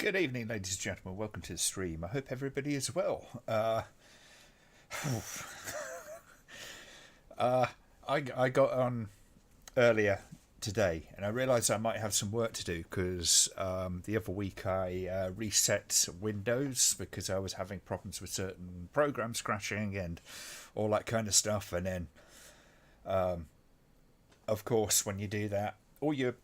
Good evening, ladies and gentlemen. Welcome to the stream. I hope everybody is well. uh, I got on earlier today, and I realised I might have some work to do because the other week I reset Windows because I was having problems with certain programs crashing and all that kind of stuff. And then, of course, when you do that, all your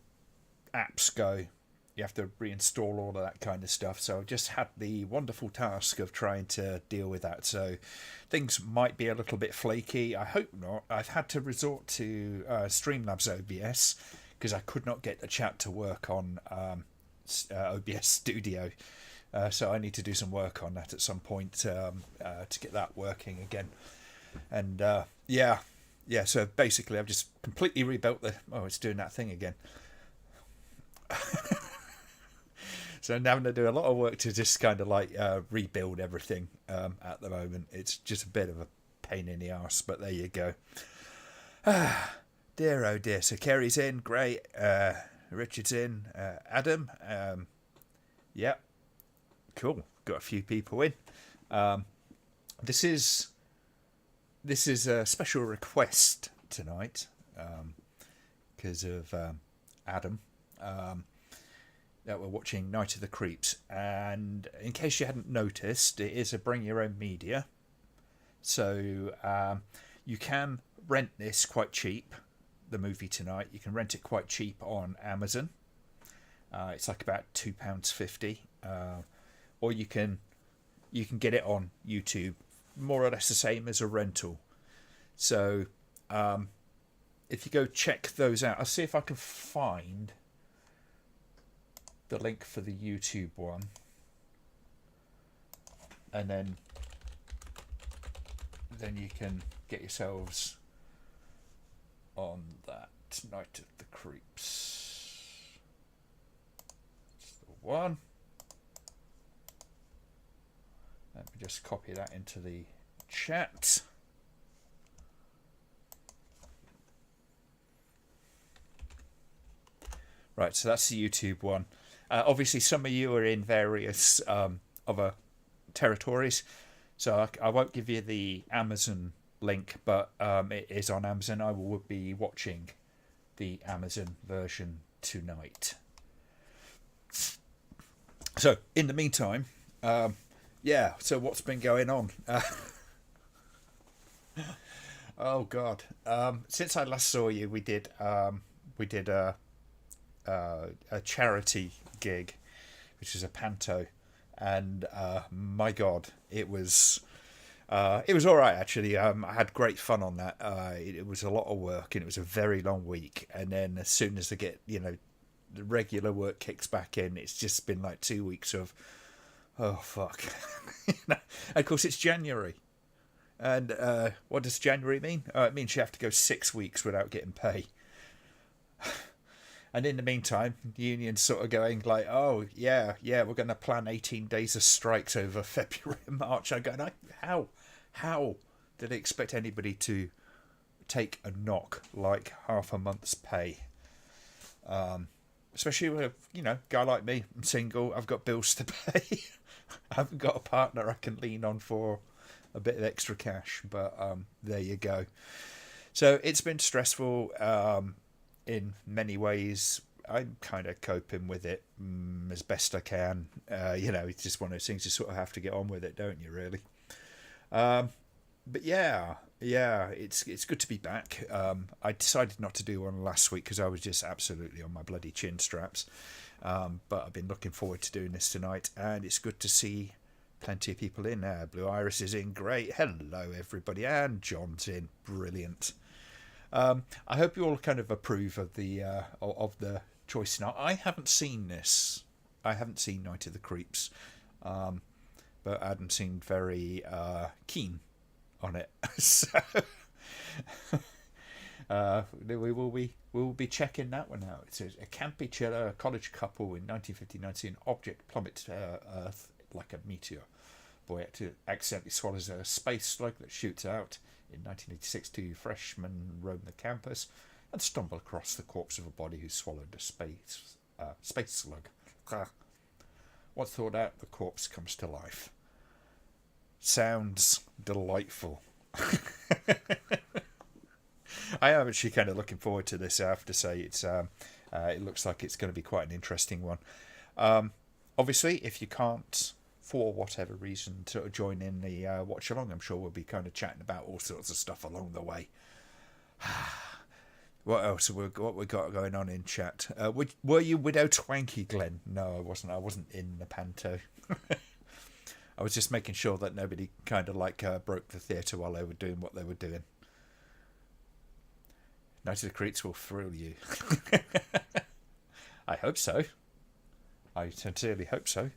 apps go. You have to reinstall all of that kind of stuff. So I just had the wonderful task of trying to deal with that. So things might be a little bit flaky. I hope not. I've had to resort to Streamlabs OBS because I could not get the chat to work on OBS Studio. So I need to do some work on that at some point to get that working again. And yeah. So basically, I've just completely rebuilt the. Oh, it's doing that thing again. So I'm having to do a lot of work to just kind of like rebuild everything at the moment. It's just a bit of a pain in the arse, but there you go. Dear, oh dear. So Kerry's in, great. Richard's in. Adam, yeah, cool. Got a few people in. This is a special request tonight because of Adam. That we're watching Night of the Creeps, and in case you hadn't noticed, it is a bring your own media, so you can rent this quite cheap. The movie tonight, you can rent it quite cheap on Amazon. It's like about £2.50, or you can get it on YouTube, more or less the same as a rental. So if you go check those out, I'll see if I can find the link for the YouTube one, and then you can get yourselves on that Night of the Creeps. That's the one. Let me just copy that into the chat. Right, so that's the YouTube one. Obviously, some of you are in various other territories, so I won't give you the Amazon link, but it is on Amazon. I will be watching the Amazon version tonight. So, in the meantime, so what's been going on? Oh, God. Since I last saw you, we did a charity gig, which is a panto, and my God, it was all right actually. I had great fun on that. It was a lot of work, and it was a very long week. And then as soon as I get the regular work kicks back in, it's just been like 2 weeks of oh fuck. And of course, it's January, and what does January mean? It means you have to go 6 weeks without getting pay. And in the meantime, the union's sort of going like, oh, yeah, we're going to plan 18 days of strikes over February and March. I'm going, how did they expect anybody to take a knock like half a month's pay? Especially with a guy like me. I'm single. I've got bills to pay. I haven't got a partner I can lean on for a bit of extra cash. But there you go. So it's been stressful. In many ways, I'm kind of coping with it as best I can. It's just one of those things you sort of have to get on with it, don't you, really? But yeah, it's good to be back. I decided not to do one last week because I was just absolutely on my bloody chin straps. But I've been looking forward to doing this tonight, and it's good to see plenty of people in there. Blue Iris is in, great. Hello, everybody. And John's in, brilliant. I hope you all kind of approve of the choice. Now, I haven't seen this. I haven't seen Night of the Creeps, but Adam seemed very keen on it. So we will be checking that one out. It's a campy chiller college couple in 1959 see an object plummet to Earth like a meteor. Boy accidentally swallows a space slug that shoots out. In 1986, two freshmen roam the campus and stumble across the corpse of a body who swallowed a space slug. Once thawed out, the corpse comes to life. Sounds delightful. I am actually kind of looking forward to this. I have to say, it looks like it's going to be quite an interesting one. Obviously, if you can't, for whatever reason, to join in the watch along, I'm sure we'll be kind of chatting about all sorts of stuff along the way. What else? What we got going on in chat? Were you Widow Twanky, Glenn? No, I wasn't. I wasn't in the panto. I was just making sure that nobody kind of like broke the theatre while they were doing what they were doing. Night of the Creeps will thrill you. I hope so. I sincerely hope so.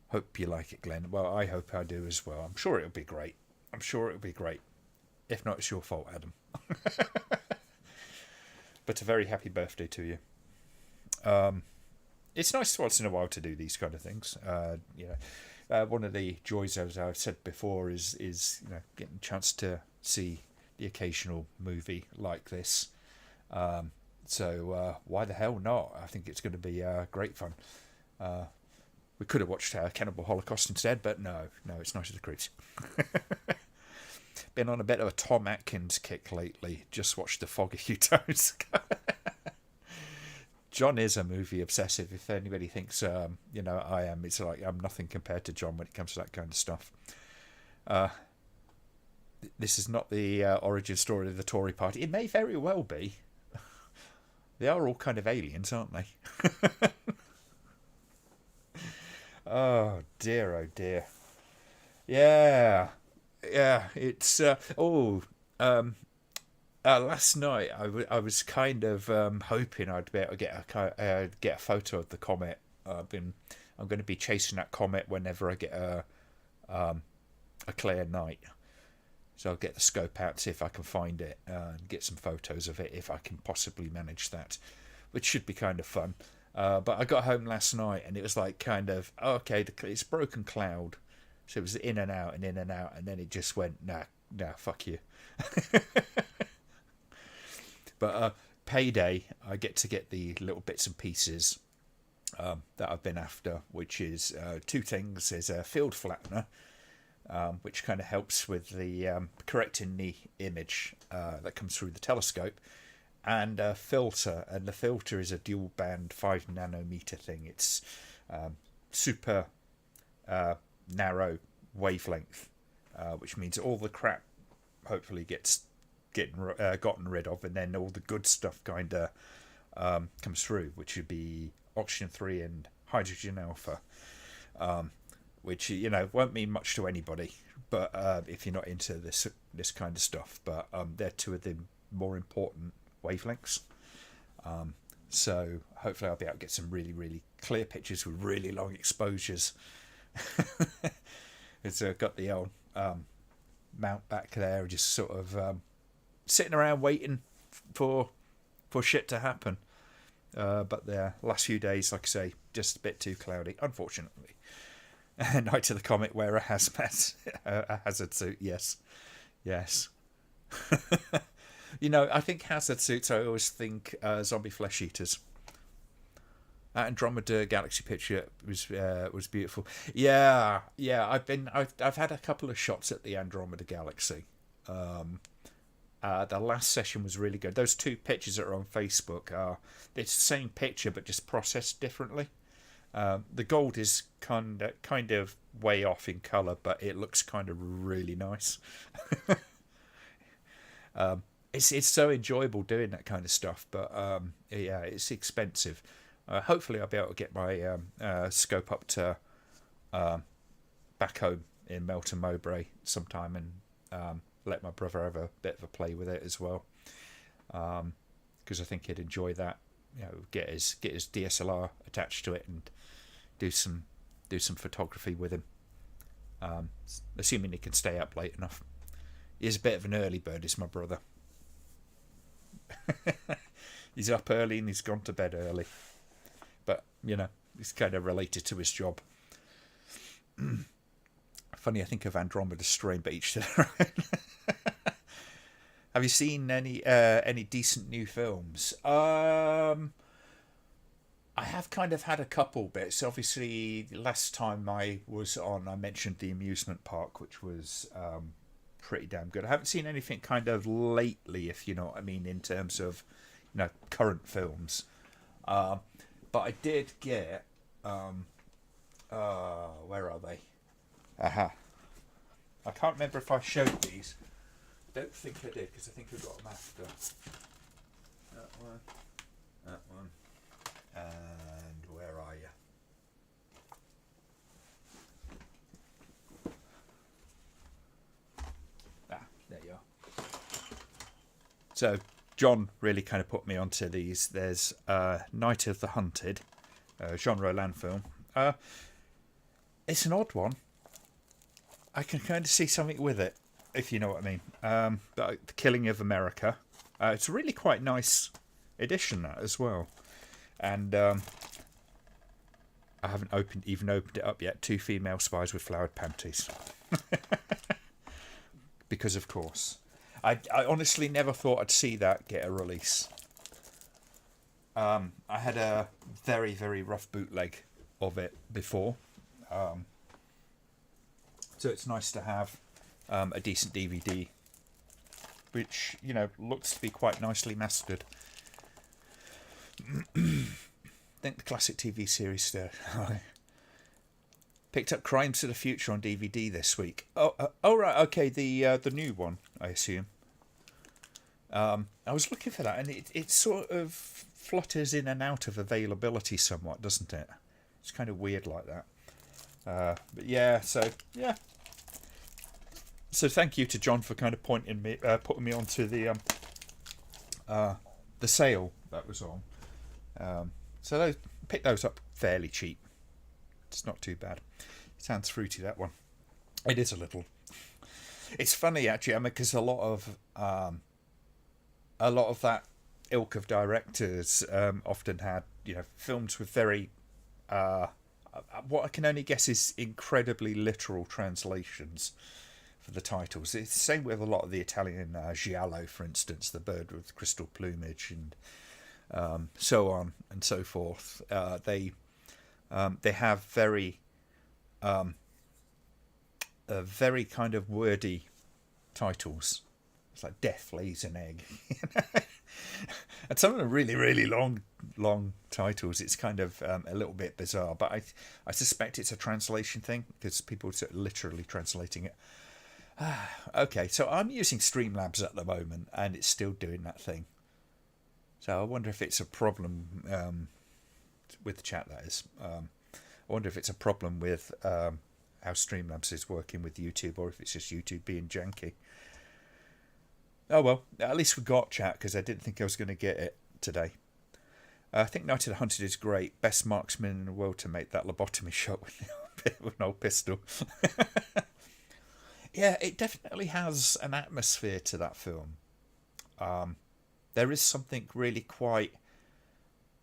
Hope you like it, Glenn. Well, I hope I do as well. I'm sure it'll be great. I'm sure it'll be great. If not, it's your fault, Adam. But a very happy birthday to you. It's nice once in a while to do these kind of things. One of the joys, as I've said before, is getting a chance to see the occasional movie like this. So why the hell not? I think it's going to be great fun. We could have watched Cannibal Holocaust instead, but no, it's Night of the Creeps. Been on a bit of a Tom Atkins kick lately. Just watched The Fog a few times. John is a movie obsessive. If anybody thinks, I am, it's like I'm nothing compared to John when it comes to that kind of stuff. This is not the origin story of the Tory party. It may very well be. They are all kind of aliens, aren't they? Oh dear, Yeah, it's last night I was kind of hoping I'd be able to get a photo of the comet. I'm going to be chasing that comet whenever I get a clear night, so I'll get the scope out, see if I can find it, and get some photos of it if I can possibly manage that, which should be kind of fun. But I got home last night and it was like kind of it's a broken cloud. So it was in and out, and then it just went, nah, fuck you. But payday, I get to get the little bits and pieces that I've been after, which is two things. There's a field flattener, which kind of helps with the correcting the image that comes through the telescope, and a filter. And the filter is a dual band 5 nanometer thing. It's super narrow wavelength, which means all the crap hopefully gets gotten rid of, and then all the good stuff kind of comes through, which would be oxygen 3 and hydrogen alpha, which won't mean much to anybody, but if you're not into this kind of stuff. But they're two of the more important wavelengths. So hopefully I'll be able to get some really, really clear pictures with really long exposures. It's got the old mount back there, just sort of sitting around waiting for shit to happen. But the last few days, like I say, just a bit too cloudy, unfortunately. Night of the Comet, wear a hazard suit. Yes. I think hazard suits, I always think zombie flesh eaters. That Andromeda Galaxy picture was beautiful. Yeah. I've had a couple of shots at the Andromeda Galaxy. The last session was really good. Those two pictures that are on Facebook it's the same picture but just processed differently. The gold is kind of way off in colour, but it looks kind of really nice. It's so enjoyable doing that kind of stuff, but it's expensive. Hopefully I'll be able to get my scope up to back home in Melton Mowbray sometime, and let my brother have a bit of a play with it as well, because I think he'd enjoy that. Get his DSLR attached to it and do some photography with him, assuming he can stay up late enough. He's a bit of an early bird, is my brother. He's up early and he's gone to bed early, but he's kind of related to his job. Funny, I think of Andromeda Strain, but each to their own. Have you seen any decent new films? I have kind of had a couple bits. Obviously, last time I was on, I mentioned the amusement park, which was pretty damn good. I haven't seen anything kind of lately, if you know what I mean, in terms of current films. Um, but I did get where are they? Aha! I can't remember if I showed these. Don't think I did because I think I got them after. That one, and where are you? There you are. So John really kind of put me onto these. There's Night of the Hunted, Jean Roland film. It's an odd one. I can kind of see something with it, if you know what I mean. The Killing of America. It's a really quite nice edition, that as well. And I haven't even opened it up yet. 2 female spies with flowered panties. Because of course. I honestly never thought I'd see that get a release. I had a very, very rough bootleg of it before. So it's nice to have a decent DVD, which, looks to be quite nicely mastered. I think the classic TV series there. Picked up Crimes of the Future on DVD this week. Oh, right, okay, the new one, I assume. I was looking for that, and it sort of flutters in and out of availability somewhat, doesn't it? It's kind of weird like that. But yeah, so yeah. So thank you to John for kind of putting me onto the sale that was on. So picked those up fairly cheap. It's not too bad. Sounds fruity, that one. It is a little. It's funny actually, because a lot of that ilk of directors often had films with very what I can only guess is incredibly literal translations for the titles. It's the same with a lot of the Italian giallo, for instance, the bird with crystal plumage, and so on and so forth. They have very very kind of wordy titles. It's like Death Lays an Egg. And some of them are really, really long titles. It's kind of a little bit bizarre, but I suspect it's a translation thing because people are literally translating it. Okay, so I'm using Streamlabs at the moment, and it's still doing that thing. So I wonder if it's a problem with the chat, that is. I wonder if it's a problem with how Streamlabs is working with YouTube, or if it's just YouTube being janky. Oh well, at least we got chat, because I didn't think I was going to get it today. I think Night of the Hunted is great. Best marksman in the world to make that lobotomy shot with an old pistol. Yeah, it definitely has an atmosphere to that film. There is something really quite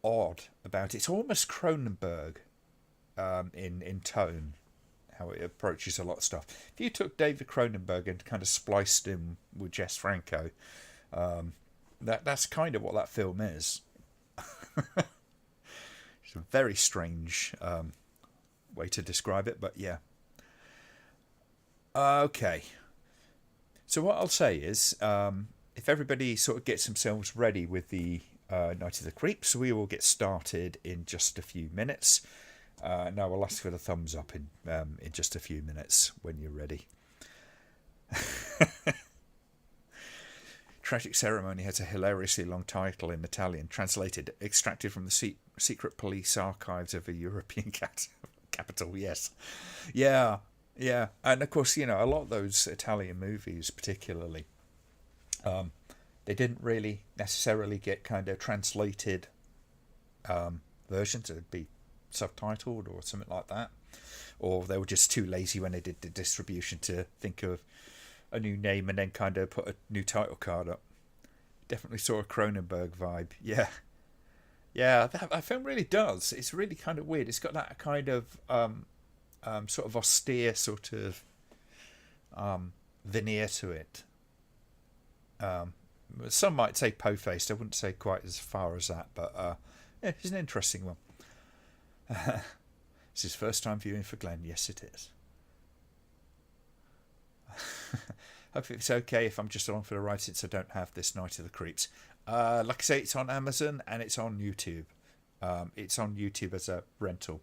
odd about it. It's almost Cronenberg in tone, how it approaches a lot of stuff. If you took David Cronenberg and kind of spliced him with Jess Franco, that's kind of what that film is. It's a very strange way to describe it, but yeah. Okay. So what I'll say is, if everybody sort of gets themselves ready with the Night of the Creeps, we will get started in just a few minutes. Now we'll ask for the thumbs up in just a few minutes when you're ready. Tragic Ceremony has a hilariously long title in Italian, translated, extracted from the secret police archives of a European capital. Yes. Yeah. And of course, a lot of those Italian movies particularly, they didn't really necessarily get kind of translated versions. It'd be subtitled or something like that, or they were just too lazy when they did the distribution to think of a new name and then kind of put a new title card up. Definitely saw a Cronenberg vibe. Yeah, that film really does. It's really kind of weird. It's got that kind of sort of austere sort of veneer to it. Some might say po-faced. I wouldn't say quite as far as that, but yeah, it's an interesting one. It's his first time viewing for Glenn. Yes, it is. Hope it's okay if I'm just along for the ride since I don't have this Night of the Creeps. Like I say, it's on Amazon and it's on YouTube. It's on YouTube as a rental,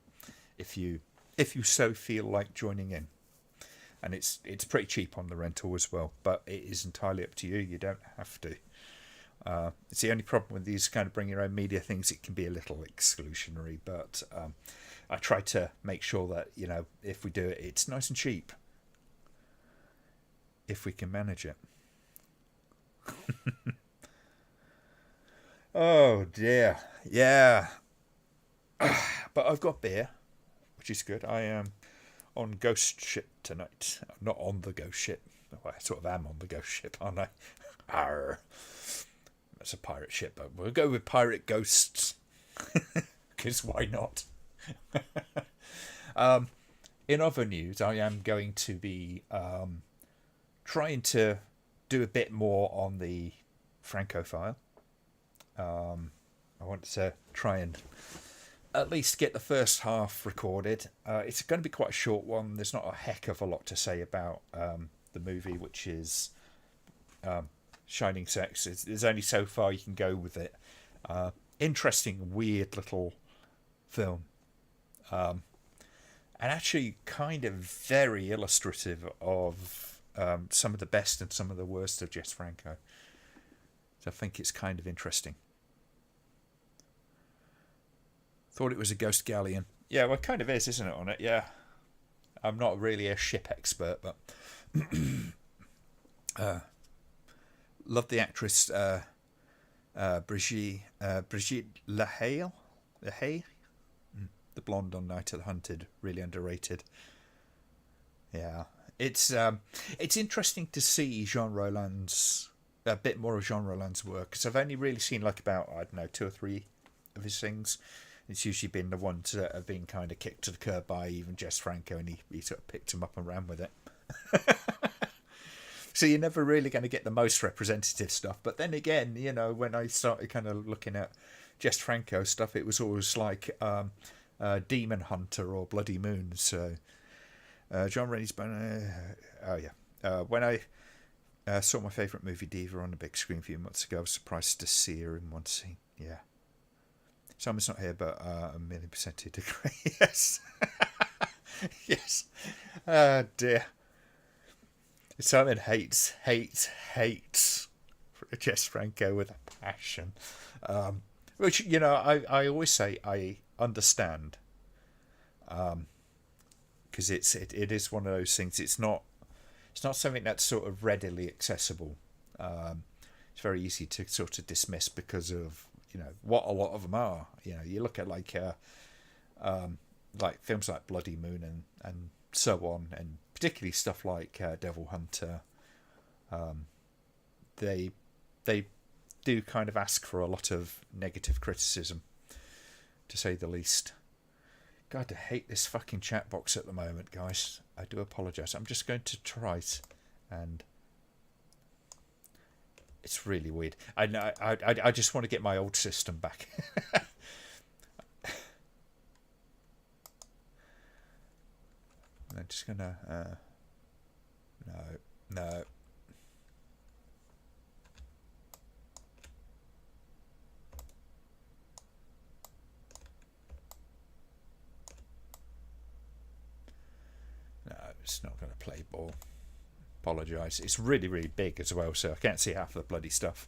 if you so feel like joining in. And it's pretty cheap on the rental as well, but it is entirely up to you. You don't have to. It's the only problem with these kind of bring your own media things. It can be a little exclusionary, but I try to make sure that, you know, if we do it, it's nice and cheap. If we can manage it. Oh dear. Yeah. But I've got beer, which is good. I am on Ghost Ship tonight. I'm not on the Ghost Ship. Well, I sort of am on the Ghost Ship, aren't I? Arr. That's a pirate ship, but we'll go with Pirate Ghosts. Because why not? In other news, I am going to be trying to do a bit more on the Franco file. I want to try and at least get the first half recorded. It's going to be quite a short one. There's not a heck of a lot to say about the movie, which is Shining Sex. There's only so far you can go with it. Interesting, weird little film. And actually kind of very illustrative of some of the best and some of the worst of Jess Franco. So I think it's kind of interesting. Thought it was a ghost galleon. Yeah, well, it kind of is, isn't it, on it? Yeah. I'm not really a ship expert, but love the actress Brigitte LaHaye. The blonde on Night of the Hunted, really underrated. Yeah, it's interesting to see Jean Roland's a bit more of Jean Roland's work, because I've only really seen like about, I don't know, 2 or 3 of his things. It's usually been the ones that have been kind of kicked to the curb by even Jess Franco, and he sort of picked him up and ran with it. So you're never really going to get the most representative stuff. But then again, you know, when I started kind of looking at Jess Franco stuff, it was always like Demon Hunter or Bloody Moon. So John Rennie's when I saw my favourite movie Diva on the big screen a few months ago, I was surprised to see her in one scene. Yeah. Simon's not here, but a 1,000,000% agree. Yes. Yes. Oh dear. Simon hates Jess Franco with a passion. Which, you know, I always say I understand. Because it is one of those things. It's not something that's sort of readily accessible. It's very easy to sort of dismiss because of, you know, what a lot of them are. You know, you look at like films like Bloody Moon and so on, and particularly stuff like Devil Hunter. They do kind of ask for a lot of negative criticism, to say the least. God, I hate this fucking chat box at the moment, guys. I do apologise. I'm just going to try it, and it's really weird. I just want to get my old system back. I'm just gonna no. No, it's not going to play ball. Apologise. It's really, really big as well, so I can't see half of the bloody stuff.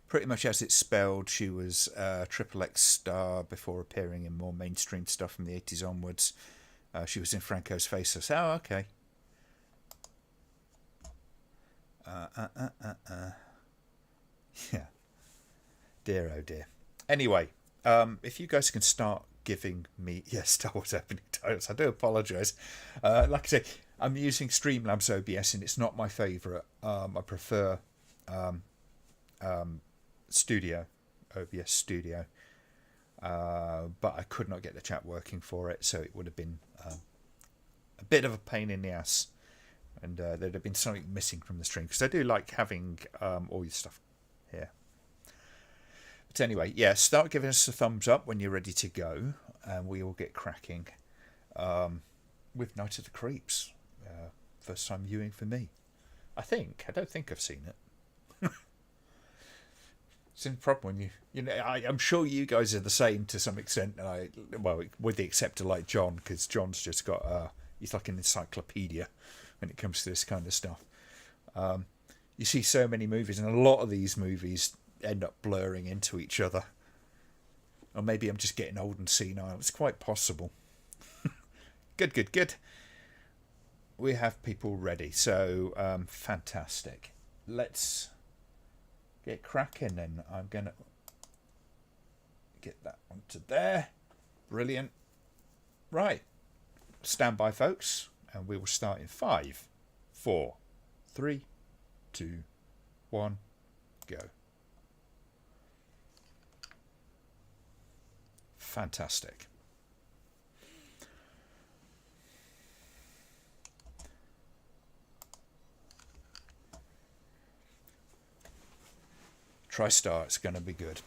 Pretty much as it's spelled, she was a XXX star before appearing in more mainstream stuff from the 80s onwards. She was in Franco's Faceless. Oh, okay. Yeah. Dear, oh dear. Anyway, if you guys can start giving me Star Wars opening titles, I do apologise. Like I say, I'm using Streamlabs OBS and it's not my favourite. I prefer Studio, OBS Studio, but I could not get the chat working for it, so it would have been a bit of a pain in the ass and there'd have been something missing from the stream, because I do like having all your stuff here. But anyway, yeah, start giving us a thumbs up when you're ready to go, and we all get cracking with Night of the Creeps. First time viewing for me. I don't think I've seen it. It's a problem when you know. I'm sure you guys are the same to some extent. Well, with the exception like John, because John's just got he's like an encyclopedia when it comes to this kind of stuff. You see so many movies, and a lot of these movies end up blurring into each other. Or maybe I'm just getting old and senile. It's quite possible. Good. We have people ready, so fantastic. Let's get cracking then. I'm going to get that onto there. Brilliant. Right. Stand by, folks, and we will start in 5, 4, 3, 2, 1, go. Fantastic. TriStar, it's going to be good.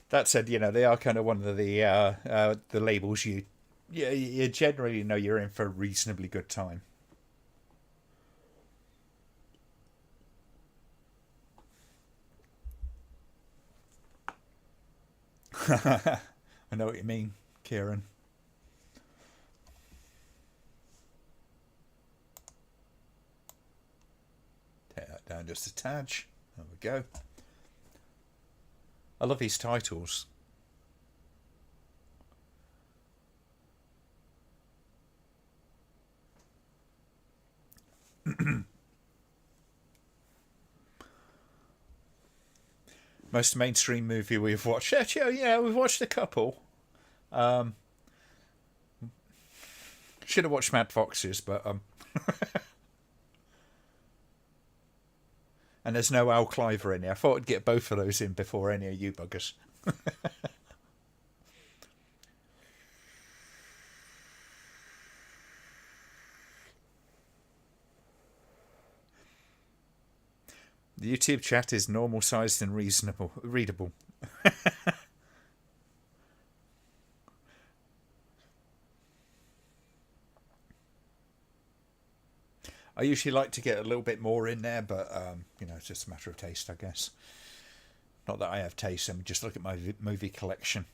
That said, you know, they are kind of one of the labels you generally know you're in for a reasonably good time. I know what you mean, Kieran. Take that down just a touch. There we go. I love these titles. Most mainstream movie we've watched. Yeah, we've watched a couple. Should have watched Mad Foxes, but and there's no Al Cliver in there. I thought I'd get both of those in before any of you buggers. The YouTube chat is normal sized and readable. I usually like to get a little bit more in there, but you know, it's just a matter of taste, I guess. Not that I have taste. I mean, just look at my movie collection.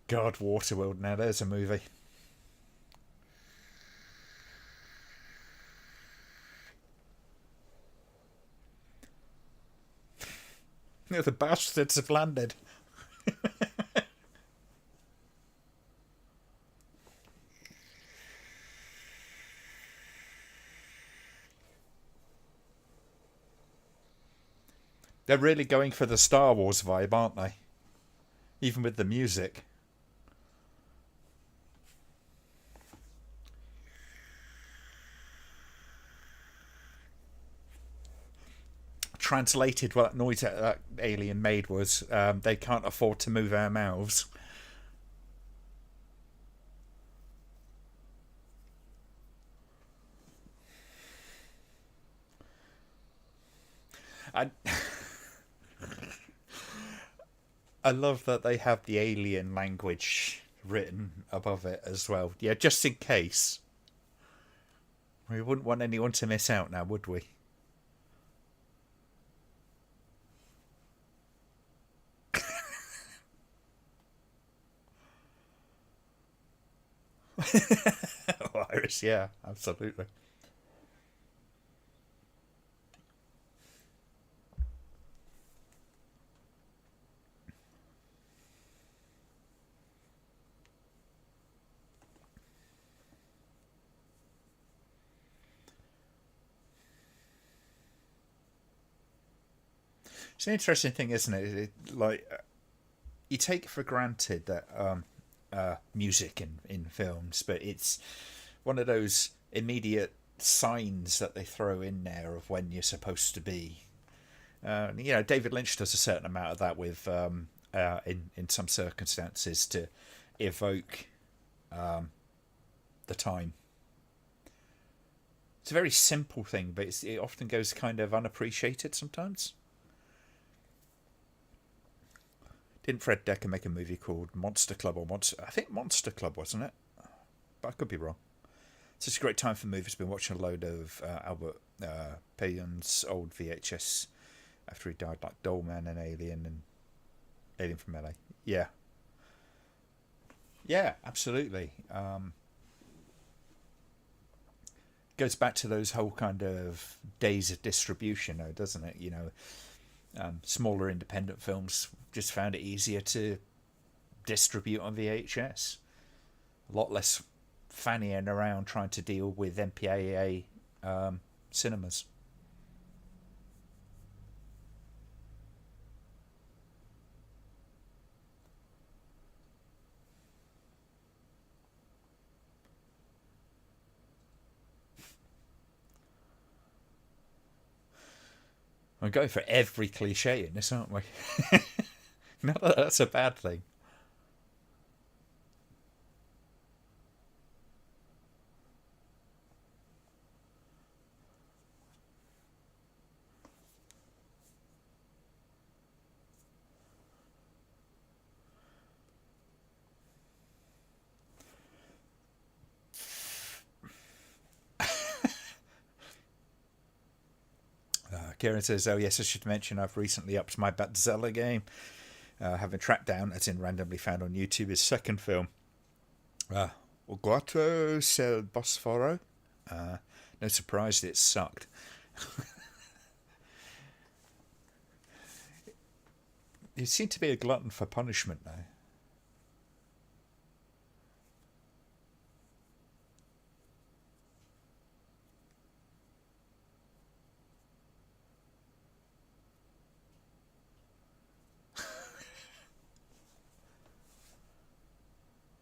God, Waterworld. Now there's a movie. The bastards have landed. They're really going for the Star Wars vibe, aren't they? Even with the music. Translated, what that noise that alien made was, they can't afford to move our mouths. I love that they have the alien language written above it as well. Yeah, just in case. We wouldn't want anyone to miss out now, would we? Iris, yeah, absolutely. It's an interesting thing, isn't it? Like, you take for granted that music in films, but it's one of those immediate signs that they throw in there of when you're supposed to be David Lynch does a certain amount of that with in some circumstances to evoke the time. It's a very simple thing, but it often goes kind of unappreciated sometimes. Didn't Fred Dekker make a movie called Monster Club or Monster? I think Monster Club, wasn't it? But I could be wrong. It's just a great time for movies. Been watching a load of Albert Payon's old VHS after he died, like Dollman and Alien from LA. Yeah. Yeah, absolutely. Goes back to those whole kind of days of distribution, though, doesn't it? Smaller independent films just found it easier to distribute on VHS. A lot less fannying around trying to deal with MPAA cinemas. We're going for every cliche in this, aren't we? Not that that's a bad thing. Kieran says, oh yes, I should mention I've recently upped my Batzella game, having tracked down, as in randomly found on YouTube, his second film, Uguato Sel Bosforo. No surprise that it sucked. You seem to be a glutton for punishment now.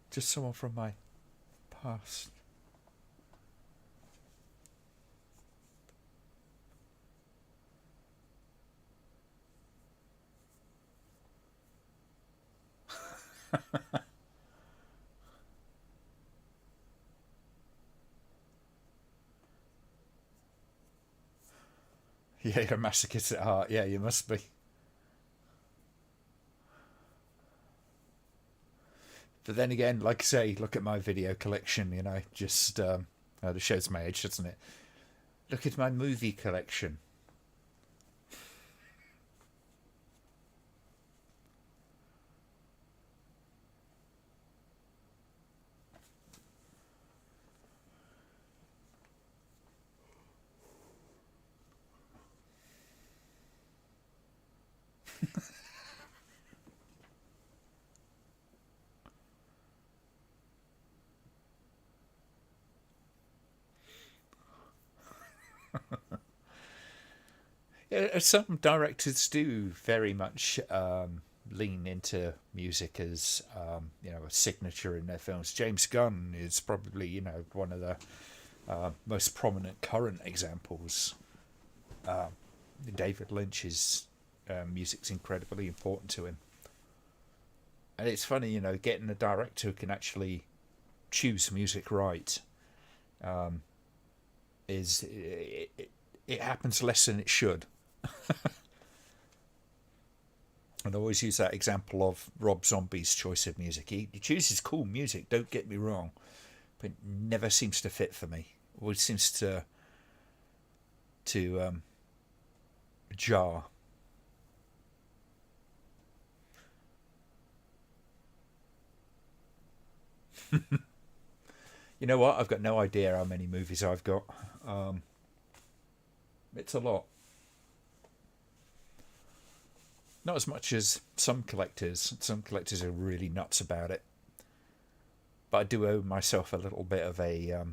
Just someone from my past. Yeah, you're a masochist at heart. Yeah, you must be. But then again, like I say, look at my video collection, just it shows my age, doesn't it? Look at my movie collection. Yeah, some directors do very much lean into music as a signature in their films. James Gunn is probably one of the most prominent current examples. David Lynch's music's incredibly important to him, and it's funny, getting a director who can actually choose music right. It happens less than it should. And I always use that example of Rob Zombie's choice of music. He chooses cool music, don't get me wrong, but it never seems to fit for me. Always seems to jar. You know what? I've got no idea how many movies I've got. It's a lot. Not as much as some collectors. Some collectors are really nuts about it. But I do owe myself a little bit of a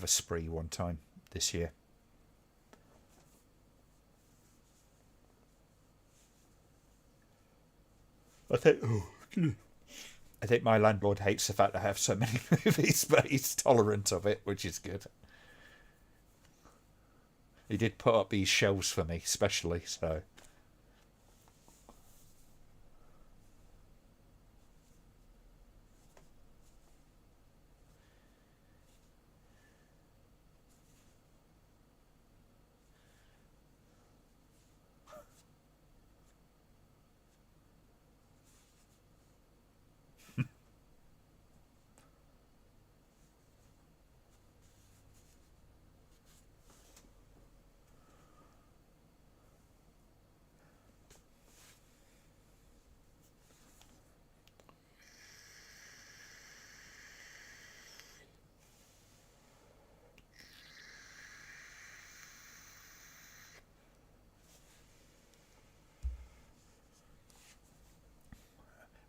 spree one time this year. I think my landlord hates the fact I have so many movies, but he's tolerant of it, which is good. He did put up these shelves for me, specially. So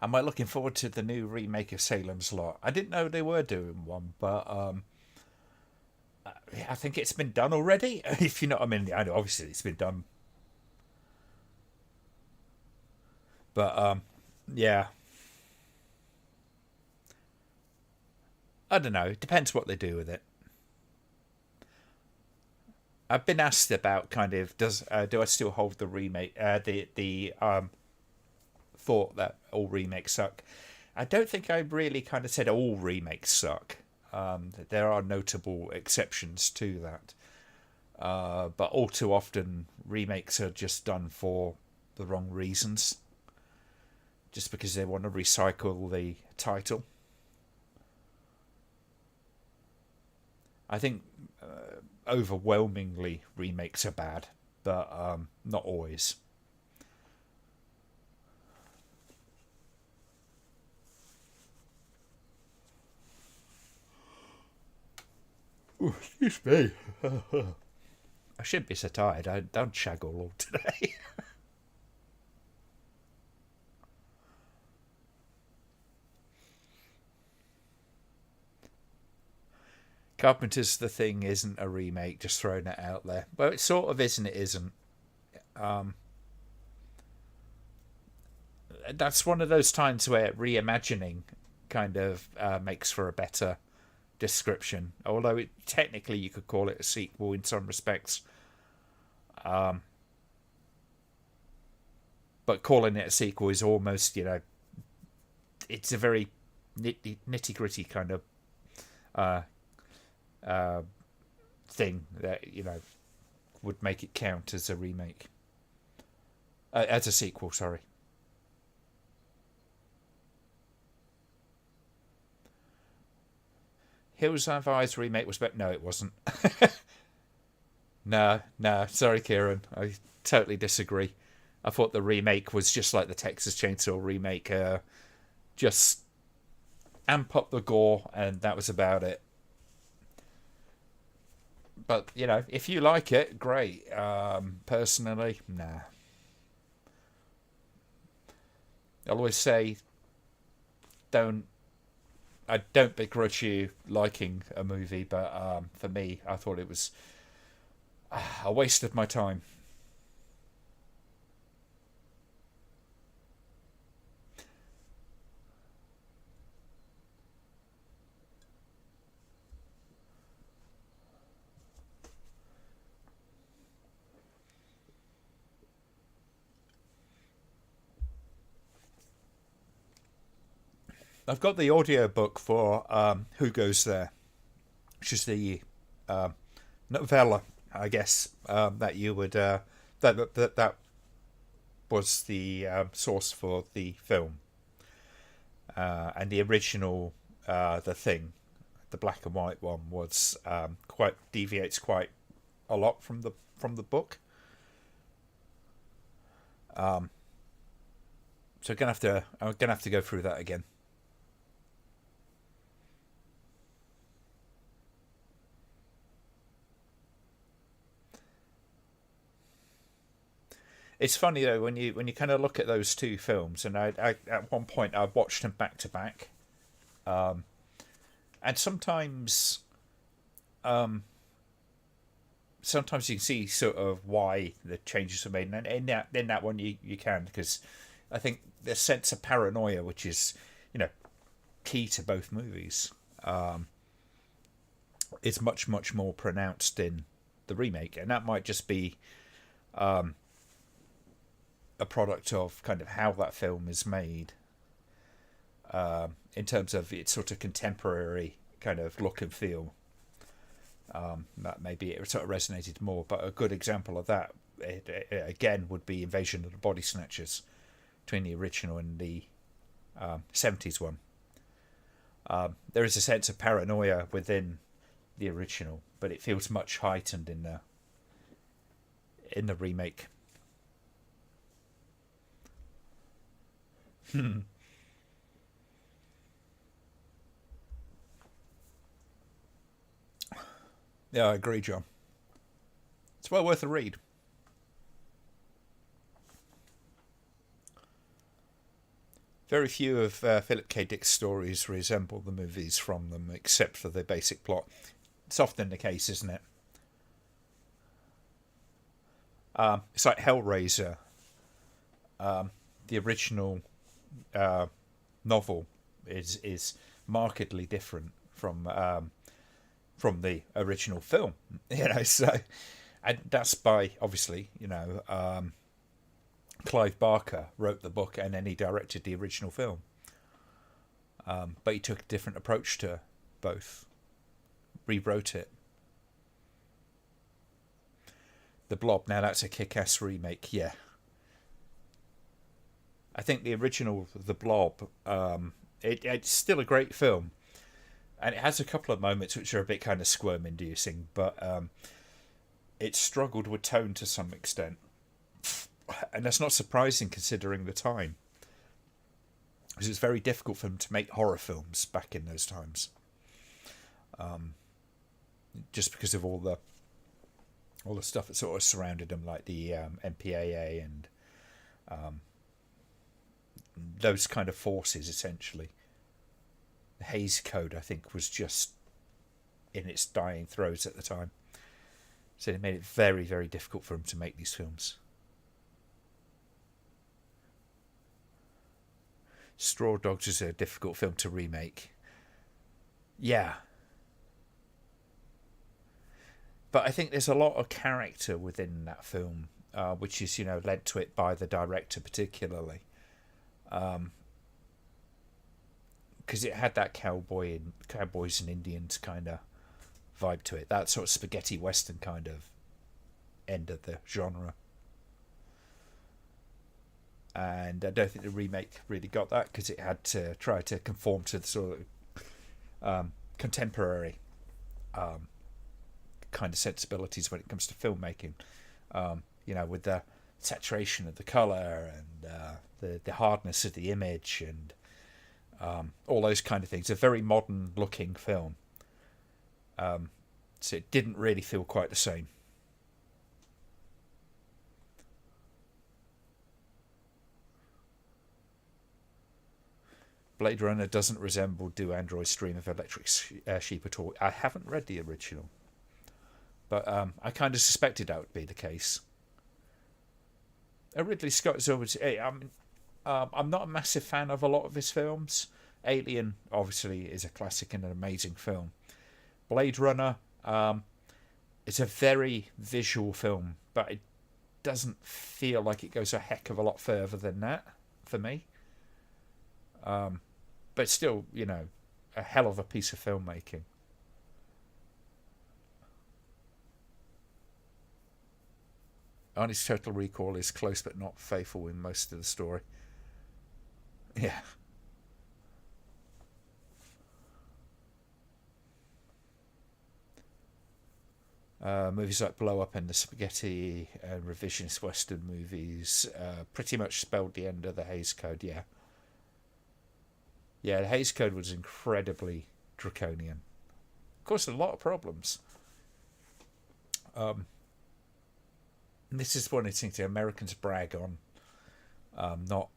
am I looking forward to the new remake of Salem's Lot? I didn't know they were doing one, but I think it's been done already. If you know what I mean, I know obviously it's been done, but yeah, I don't know. It depends what they do with it. I've been asked about kind of do I still hold the remake the thought that all remakes suck. I don't think I really kind of said all remakes suck. There are notable exceptions to that, but all too often remakes are just done for the wrong reasons, just because they want to recycle the title. I think overwhelmingly remakes are bad, but not always. Ooh, excuse me. I shouldn't be so tired. I don't shag all today. Carpenter's The Thing isn't a remake, just throwing it out there. Well, it sort of is and it isn't. Um, that's one of those times where reimagining kind of makes for a better description. Although technically you could call it a sequel in some respects. Um, but calling it a sequel is almost, it's a very nitty gritty kind of uh, uh, thing that, would make it count as a remake. As a sequel, sorry. Hills Have Eyes remake was better. No, it wasn't. No, no, sorry, Kieran. I totally disagree. I thought the remake was just like the Texas Chainsaw remake. Just amp up the gore, and that was about it. But, if you like it, great. Personally, nah. I'll always say, don't I don't begrudge you liking a movie, but for me, I thought it was a waste of my time. I've got the audio book for Who Goes There, which is the novella, I guess, that you would that was the source for the film, and the original, the thing, the black and white one was quite deviates quite a lot from the book. Um, so I'm gonna have to go through that again. It's funny though when you kind of look at those two films, and I at one point I watched them back to back, and um, sometimes you can see sort of why the changes were made, and in that one you can, because I think the sense of paranoia, which is you know key to both movies, is much more pronounced in the remake, and that might just be a product of kind of how that film is made, in terms of its sort of contemporary kind of look and feel. That maybe it sort of resonated more, but a good example of that, again, would be Invasion of the Body Snatchers, between the original and the 70s one. There is a sense of paranoia within the original, but it feels much heightened in the remake. Yeah, I agree, John. It's well worth a read. Very few of Philip K. Dick's stories resemble the movies from them, except for the basic plot. It's often the case, isn't it? It's like Hellraiser. The original novel is markedly different from the original film. So, and that's by, obviously, Clive Barker wrote the book and then he directed the original film. But he took a different approach to both. Rewrote it. The Blob, now that's a kick-ass remake, yeah. I think the original The Blob, it's still a great film. And it has a couple of moments which are a bit kind of squirm-inducing, but it struggled with tone to some extent. And that's not surprising considering the time. Because it's very difficult for them to make horror films back in those times. Just because of all the stuff that sort of surrounded them, like the MPAA and those kind of forces, essentially. The Hays Code, I think, was just in its dying throes at the time. So it made it very, very difficult for them to make these films. Straw Dogs is a difficult film to remake. Yeah. But I think there's a lot of character within that film, which is, led to it by the director particularly. Because it had that cowboys and Indians kind of vibe to it. That sort of spaghetti western kind of end of the genre. And I don't think the remake really got that because it had to try to conform to the sort of contemporary kind of sensibilities when it comes to filmmaking. With the saturation of the colour and the hardness of the image and all those kind of things. A very modern looking film. So it didn't really feel quite the same. Blade Runner doesn't resemble Do Androids Dream of Electric Sheep at all. I haven't read the original. But I kind of suspected that would be the case. Ridley Scott is always... I'm not a massive fan of a lot of his films. Alien, obviously, is a classic and an amazing film. Blade Runner is a very visual film, but it doesn't feel like it goes a heck of a lot further than that for me. But still, a hell of a piece of filmmaking. Arnie's Total Recall is close but not faithful in most of the story. Yeah. Movies like Blow Up and the Spaghetti and revisionist Western movies pretty much spelled the end of the Hays Code, yeah. Yeah, the Hays Code was incredibly draconian. Caused a lot of problems. This is one of the things the Americans brag on, not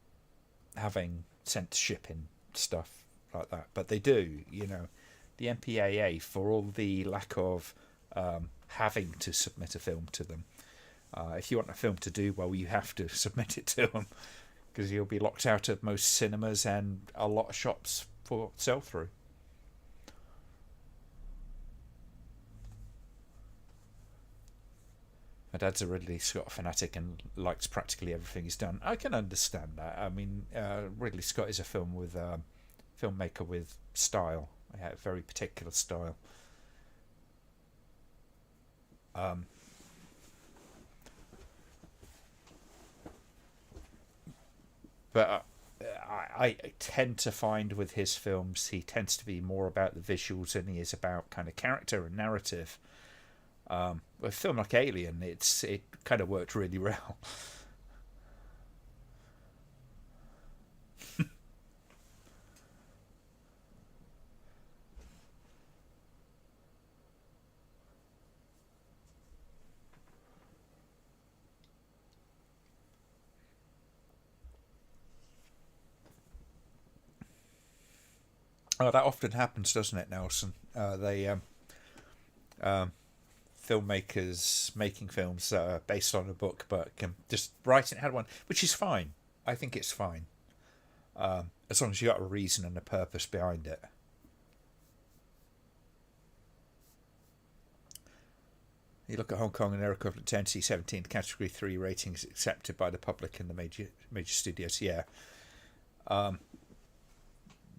having censorship in stuff like that. But they do, The MPAA, for all the lack of having to submit a film to them. If you want a film to do well, you have to submit it to them. Because you'll be locked out of most cinemas and a lot of shops for sell-through. My dad's a Ridley Scott fanatic and likes practically everything he's done. I can understand that. I mean, Ridley Scott is a filmmaker with style. A very particular style. Um, but I tend to find with his films, he tends to be more about the visuals than he is about kind of character and narrative. With a film like Alien, it kind of worked really well. Oh, that often happens, doesn't it, Nelson? They um, filmmakers making films that are based on a book, but can just write it had one, which is fine. I think it's fine, as long as you got a reason and a purpose behind it. You look at Hong Kong and their equivalent to NC-17 category 3 ratings accepted by the public and the major studios. Yeah, um,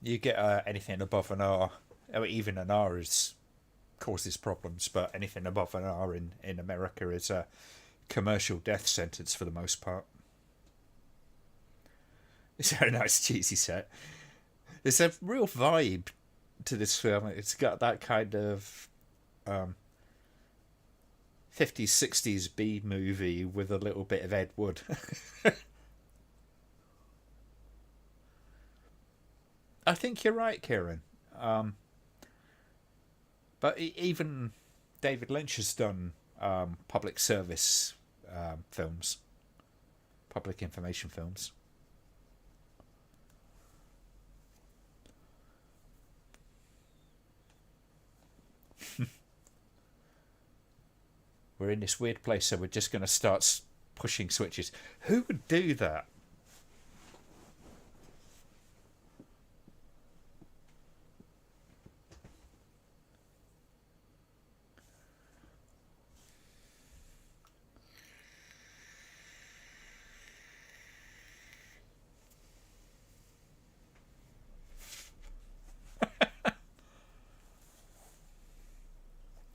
you get anything above an R, or even an R is causes problems, but anything above an R in America is a commercial death sentence for the most part. It's a very nice cheesy set. There's a real vibe to this film. It's got that kind of um, 50s 60s B movie with a little bit of Ed Wood. I think you're right, Kieran. Um, but even David Lynch has done public service films, public information films. We're in this weird place, so we're just going to start pushing switches. Who would do that?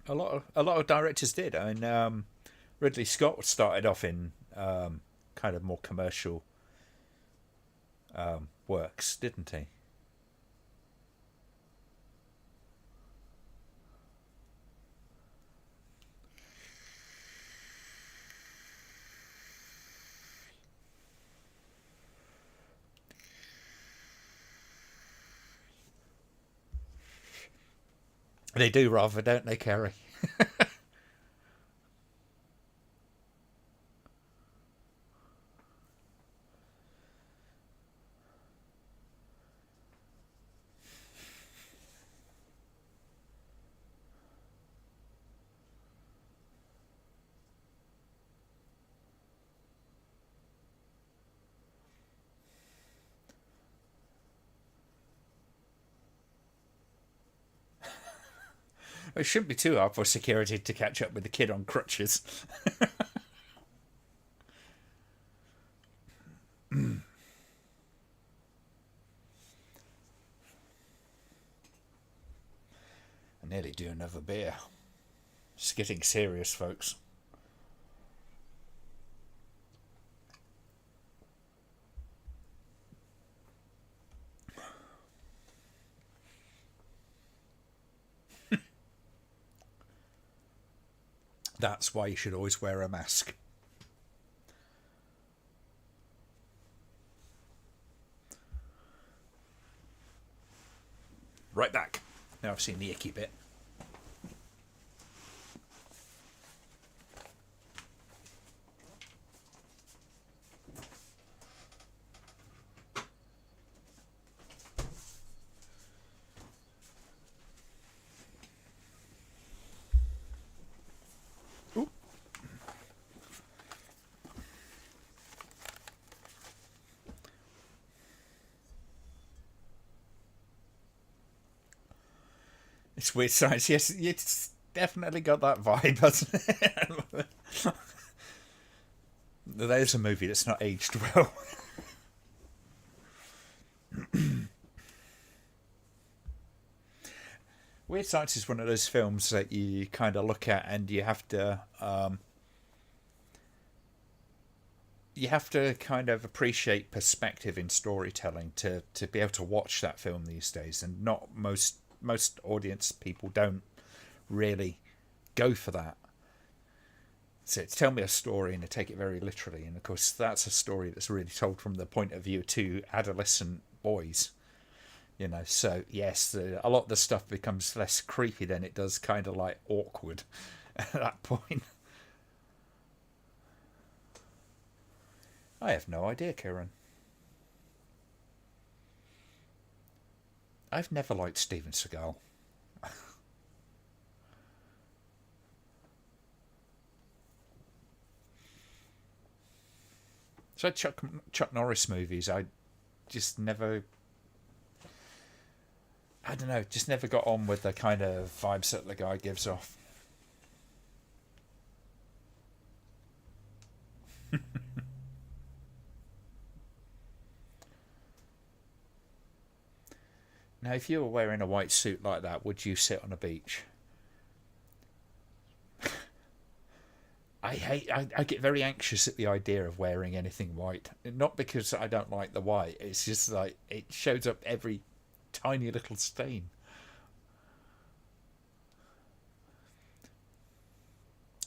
A lot of directors did. I mean, Ridley Scott started off in kind of more commercial works, didn't he? They do rather, don't they, Kerry? It shouldn't be too hard for security to catch up with the kid on crutches. I nearly do another beer. It's getting serious, folks. That's why you should always wear a mask. Right back. Now I've seen the icky bit. Ooh. It's weird science. Yes, it's definitely got that vibe, hasn't it? There's a movie that's not aged well. Weird Science is one of those films that you kind of look at and you have to kind of appreciate perspective in storytelling to be able to watch that film these days, and not most audience people don't really go for that. So it's tell me a story and they take it very literally, and of course that's a story that's really told from the point of view of two adolescent boys. So yes, a lot of the stuff becomes less creepy than it does kind of like awkward at that point. I have no idea, Kieran. I've never liked Steven Seagal. So Chuck Norris movies, I just never, I don't know, just never got on with the kind of vibes that the guy gives off. Now, if you were wearing a white suit like that, would you sit on a beach? I get very anxious at the idea of wearing anything white. Not because I don't like the white, it's just like it shows up every tiny little stain.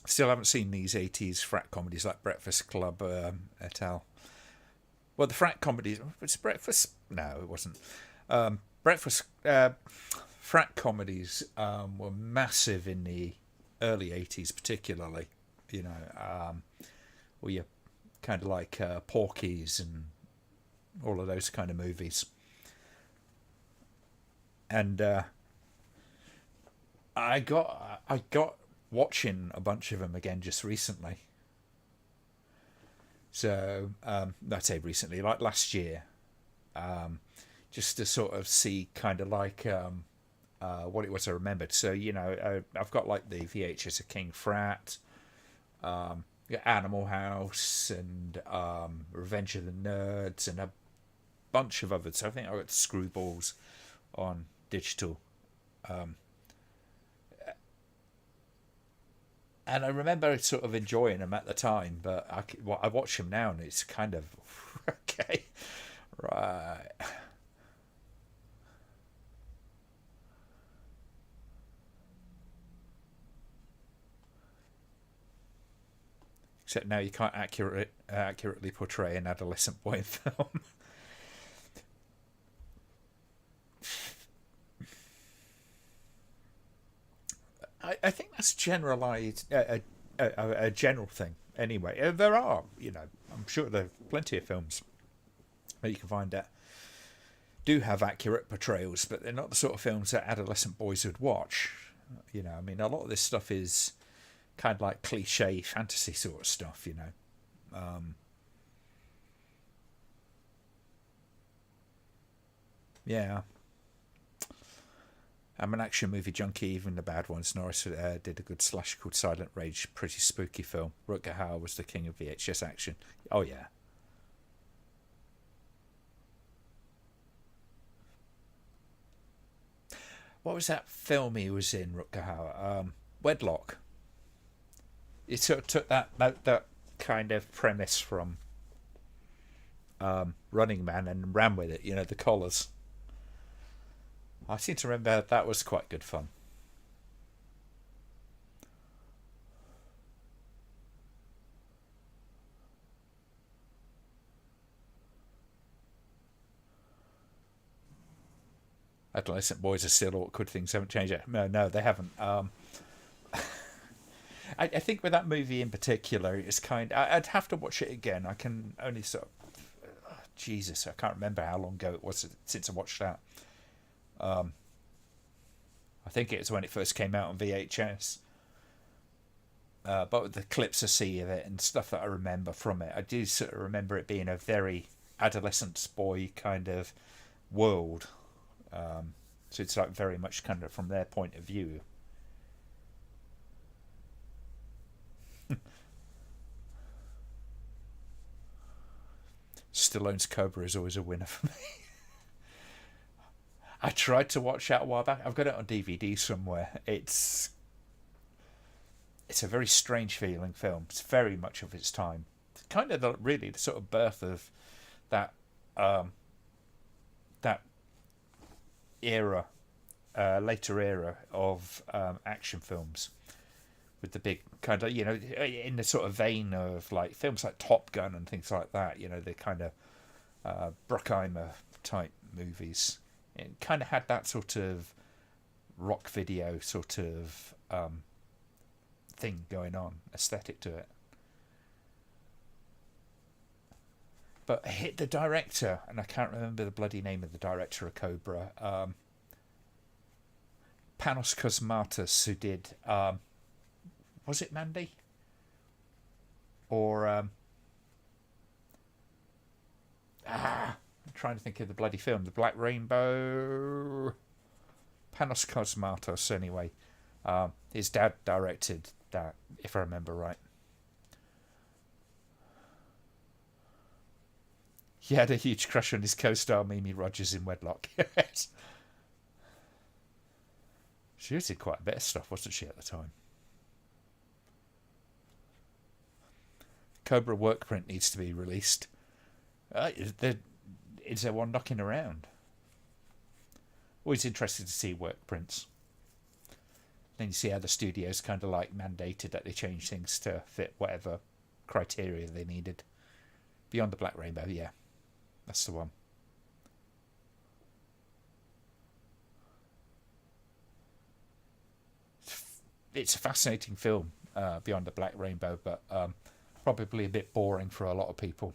Still haven't seen these 80s frat comedies like Breakfast Club et al. Well, the frat comedies, was it Breakfast? No, it wasn't. Breakfast frat comedies were massive in the early 80s, particularly. Where you kind of like Porky's and all of those kind of movies. And I got watching a bunch of them again just recently. So I'd say recently, like last year, just to sort of see kind of like what it was I remembered. So I've got like the VHS of King Frat, Animal House, and Revenge of the Nerds, and a bunch of others. I think I got Screwballs on digital. And I remember sort of enjoying them at the time, but I watch them now and it's kind of okay, right. Except now you can't accurately portray an adolescent boy in film. I think that's generalized a general thing. Anyway, there are, I'm sure there are plenty of films that you can find that do have accurate portrayals, but they're not the sort of films that adolescent boys would watch. I mean, a lot of this stuff is kind of like cliche fantasy sort of stuff. Yeah. I'm an action movie junkie, even the bad ones. Norris did a good slash called Silent Rage, pretty spooky film. Rutger Hauer was the king of VHS action. Oh, yeah. What was that film he was in, Rutger Hauer? Wedlock. It sort of took that kind of premise from Running Man and ran with it, the collars. I seem to remember that was quite good fun. Adolescent boys are still awkward. Things haven't changed yet. No, they haven't. I think with that movie in particular, it's I'd have to watch it again. I can only sort of... Jesus, I can't remember how long ago it was since I watched that. I think it was when it first came out on VHS. But with the clips I see of it and stuff that I remember from it, I do sort of remember it being a very adolescent boy kind of world. So it's like very much kind of from their point of view. Stallone's Cobra is always a winner for me. I tried to watch that a while back. I've got it on DVD somewhere. It's a very strange feeling film. It's very much of its time. It's kind of really the sort of birth of that that era, later era of action films, with the big kind of, in the sort of vein of like films like Top Gun and things like that. The kind of Bruckheimer type movies. It kind of had that sort of rock video sort of thing going on, aesthetic to it. But I hit the director, and I can't remember the bloody name of the director of Cobra. Panos Cosmatos, who did, was it Mandy? Or, I'm trying to think of the bloody film, The Black Rainbow. Panos Cosmatos, anyway. His dad directed that, if I remember right. He had a huge crush on his co-star Mimi Rogers in Wedlock. Yes. She was in quite a bit of stuff, wasn't she, at the time? Cobra work print needs to be released. Is there one knocking around? Always interested to see work prints. Then you see how the studios kind of like mandated that they change things to fit whatever criteria they needed. Beyond the Black Rainbow, yeah. That's the one. It's a fascinating film, Beyond the Black Rainbow, but probably a bit boring for a lot of people.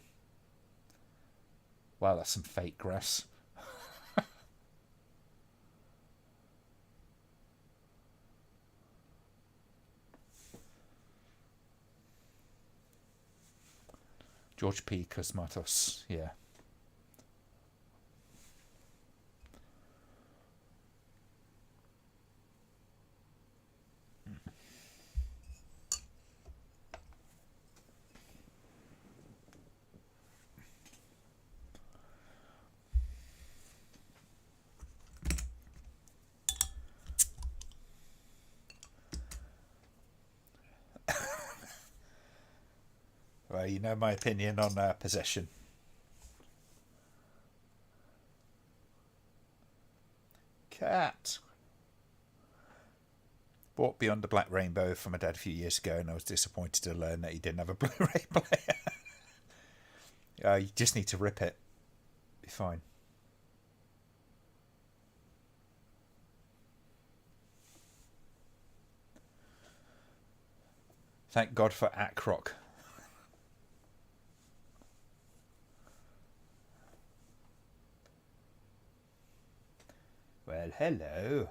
Wow, that's some fake grass. George P. Cosmatos, yeah. Well, you know my opinion on Possession. Cat. Bought Beyond the Black Rainbow from my dad a few years ago, and I was disappointed to learn that he didn't have a Blu-ray player. You just need to rip it. Be fine. Thank God for Akroc. Well, hello.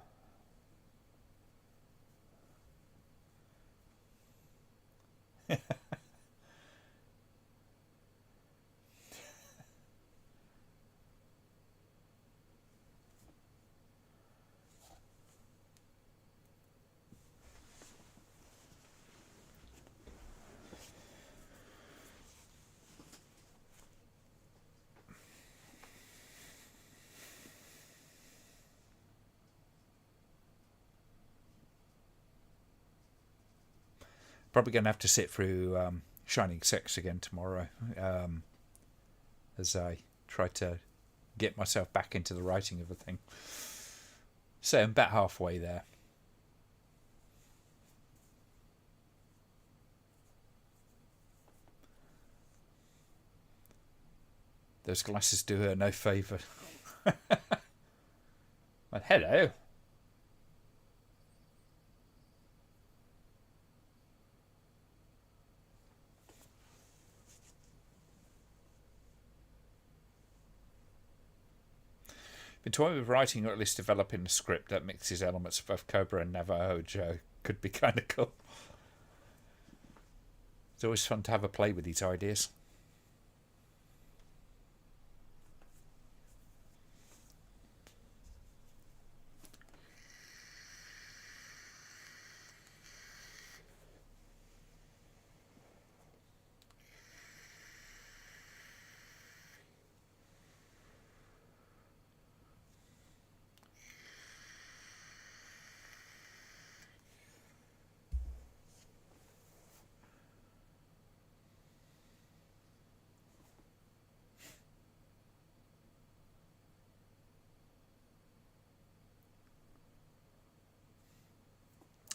Probably going to have to sit through Shining Sex again tomorrow, as I try to get myself back into the writing of a thing. So I'm about halfway there. Those glasses do her no favour. Well, hello. Been toying with writing, or at least developing a script that mixes elements of both Cobra and Navajo Joe. Could be kind of cool. It's always fun to have a play with these ideas.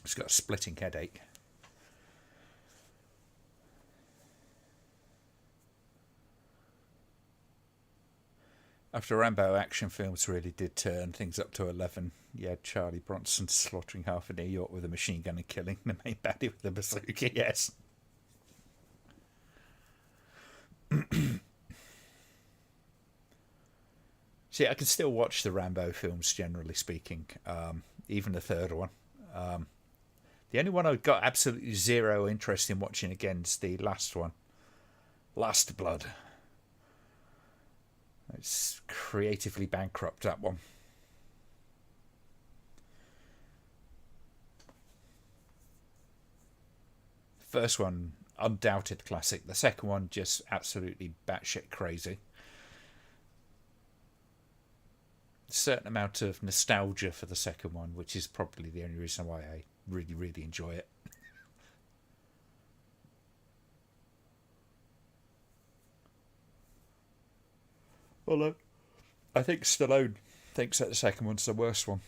He's got a splitting headache. After Rambo, action films really did turn things up to 11. You had Charlie Bronson slaughtering half of New York with a machine gun and killing the main baddie with a bazooka, yes. See, I can still watch the Rambo films, generally speaking, even the third one. The only one I've got absolutely zero interest in watching again is the last one, Last Blood. It's creatively bankrupt, that one. First one, undoubted classic. The second one, just absolutely batshit crazy. A certain amount of nostalgia for the second one, which is probably the only reason why I really, really enjoy it. Although, I think Stallone thinks that the second one's the worst one.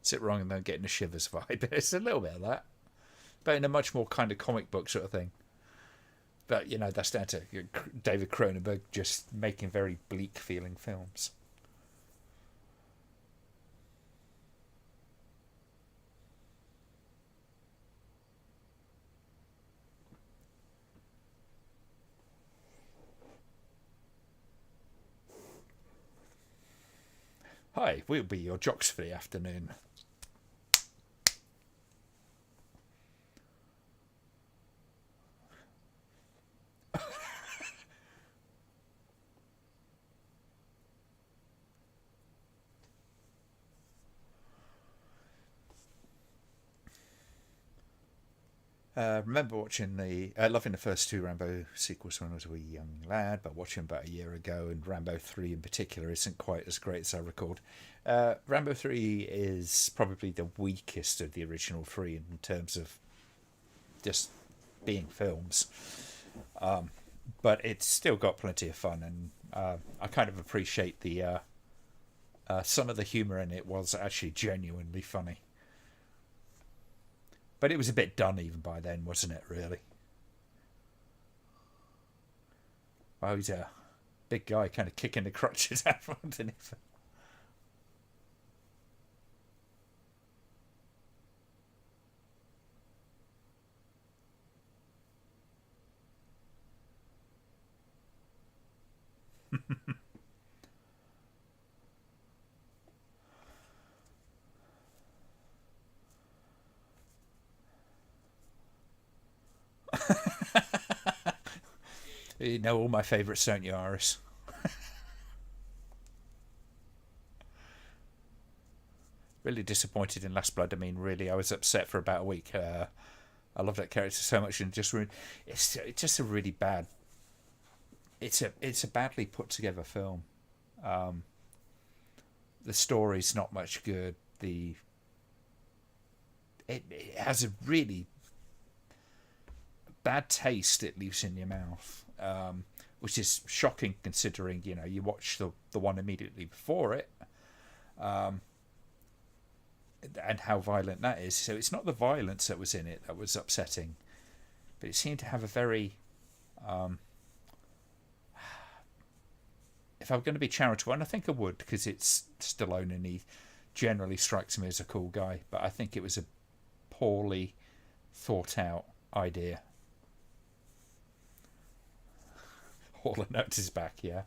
Is it wrong and then getting a Shivers vibe? It's a little bit of that, but in a much more kind of comic book sort of thing. But, you know, that's down to David Cronenberg just making very bleak feeling films. Hi, we'll be your jocks for the afternoon. Remember watching loving the first two Rambo sequels when I was a wee young lad, but watching them about a year ago, and Rambo 3 in particular isn't quite as great as I recalled. Rambo 3 is probably the weakest of the original three in terms of just being films. But it's still got plenty of fun, and I kind of appreciate the some of the humour in it was actually genuinely funny. But it was a bit done even by then, wasn't it, really? Well, he's a big guy kind of kicking the crutches out from underneath. You know all my favourites, don't you, Iris? Really disappointed in Last Blood. I mean, really, I was upset for about a week. I love that character so much, and it's just a really bad. It's a badly put together film. The story's not much good. It has a really bad taste it leaves in your mouth, which is shocking considering you watch the one immediately before it, and how violent that is. So it's not the violence that was in it that was upsetting, but it seemed to have a very if I'm going to be charitable, and I think I would because it's Stallone and he generally strikes me as a cool guy, but I think it was a poorly thought out idea. All the notes is back, yeah.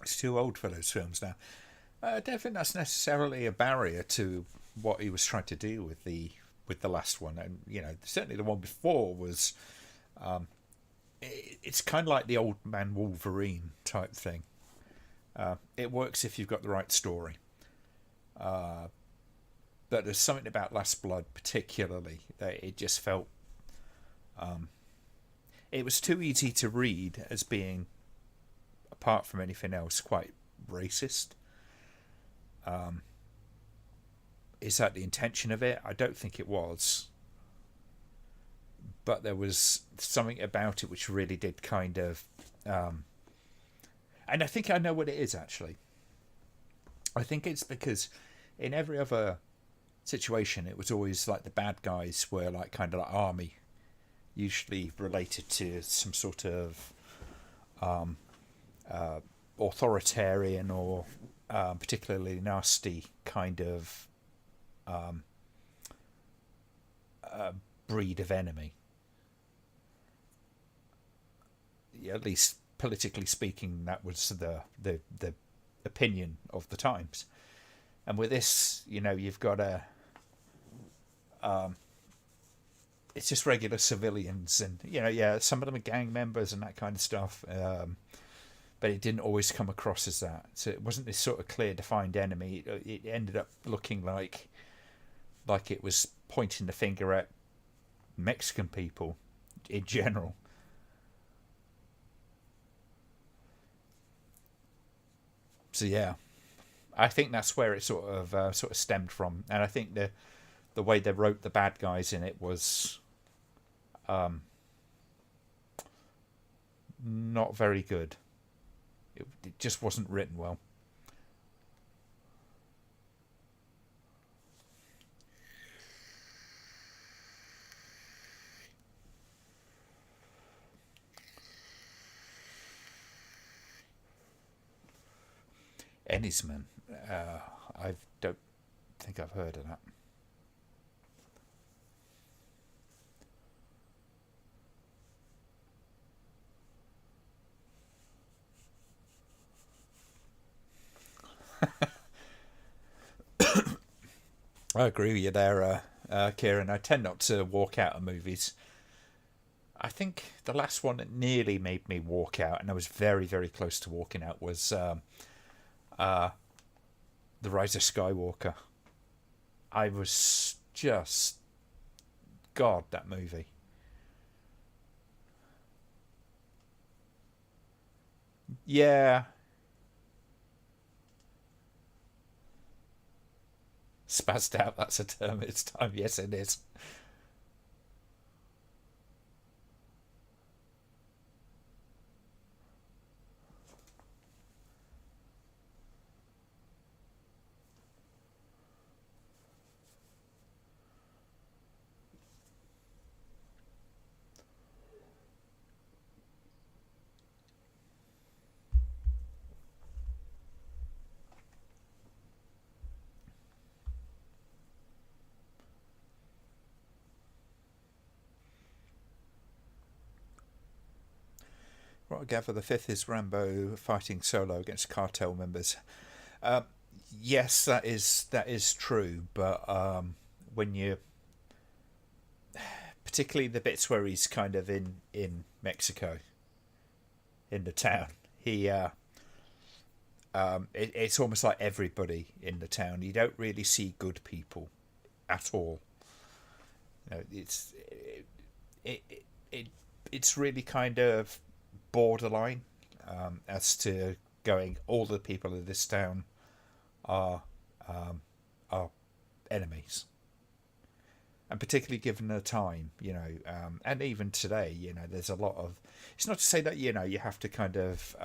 It's too old for those films now. I don't think that's necessarily a barrier to what he was trying to do with the with the last one, and certainly the one before was. It's kind of like the old man Wolverine type thing. It works if you've got the right story. But there's something about Last Blood, particularly, that it just felt. It was too easy to read as being, apart from anything else, quite racist. Is that the intention of it? I don't think it was. But there was something about it which really did kind of... and I think I know what it is, actually. I think it's because in every other situation, it was always like the bad guys were like kind of like army, usually related to some sort of authoritarian or particularly nasty kind of breed of enemy. At least politically speaking, that was the opinion of the times. And with this, you've got it's just regular civilians, and some of them are gang members and that kind of stuff. But it didn't always come across as that. So it wasn't this sort of clear defined enemy. It ended up looking like it was pointing the finger at Mexican people in general. So yeah, I think that's where it sort of stemmed from, and I think the way they wrote the bad guys in it was not very good. It just wasn't written well. Ennisman. I don't think I've heard of that. I agree with you there, Kieran. I tend not to walk out of movies. I think the last one that nearly made me walk out, and I was very, very close to walking out, was The Rise of Skywalker. I was just... God, that movie. Yeah. Spazzed out, that's a term this time. Yes, it is. What I gather, the fifth is Rambo fighting solo against cartel members. Uh, yes, that is true, but when you, particularly the bits where he's kind of in Mexico, in the town, he it's almost like everybody in the town. You don't really see good people at all. It's it, it it's really kind of borderline as to going. All the people of this town are are enemies, and particularly given the time, and even today, there's a lot of. It's not to say that you have to kind of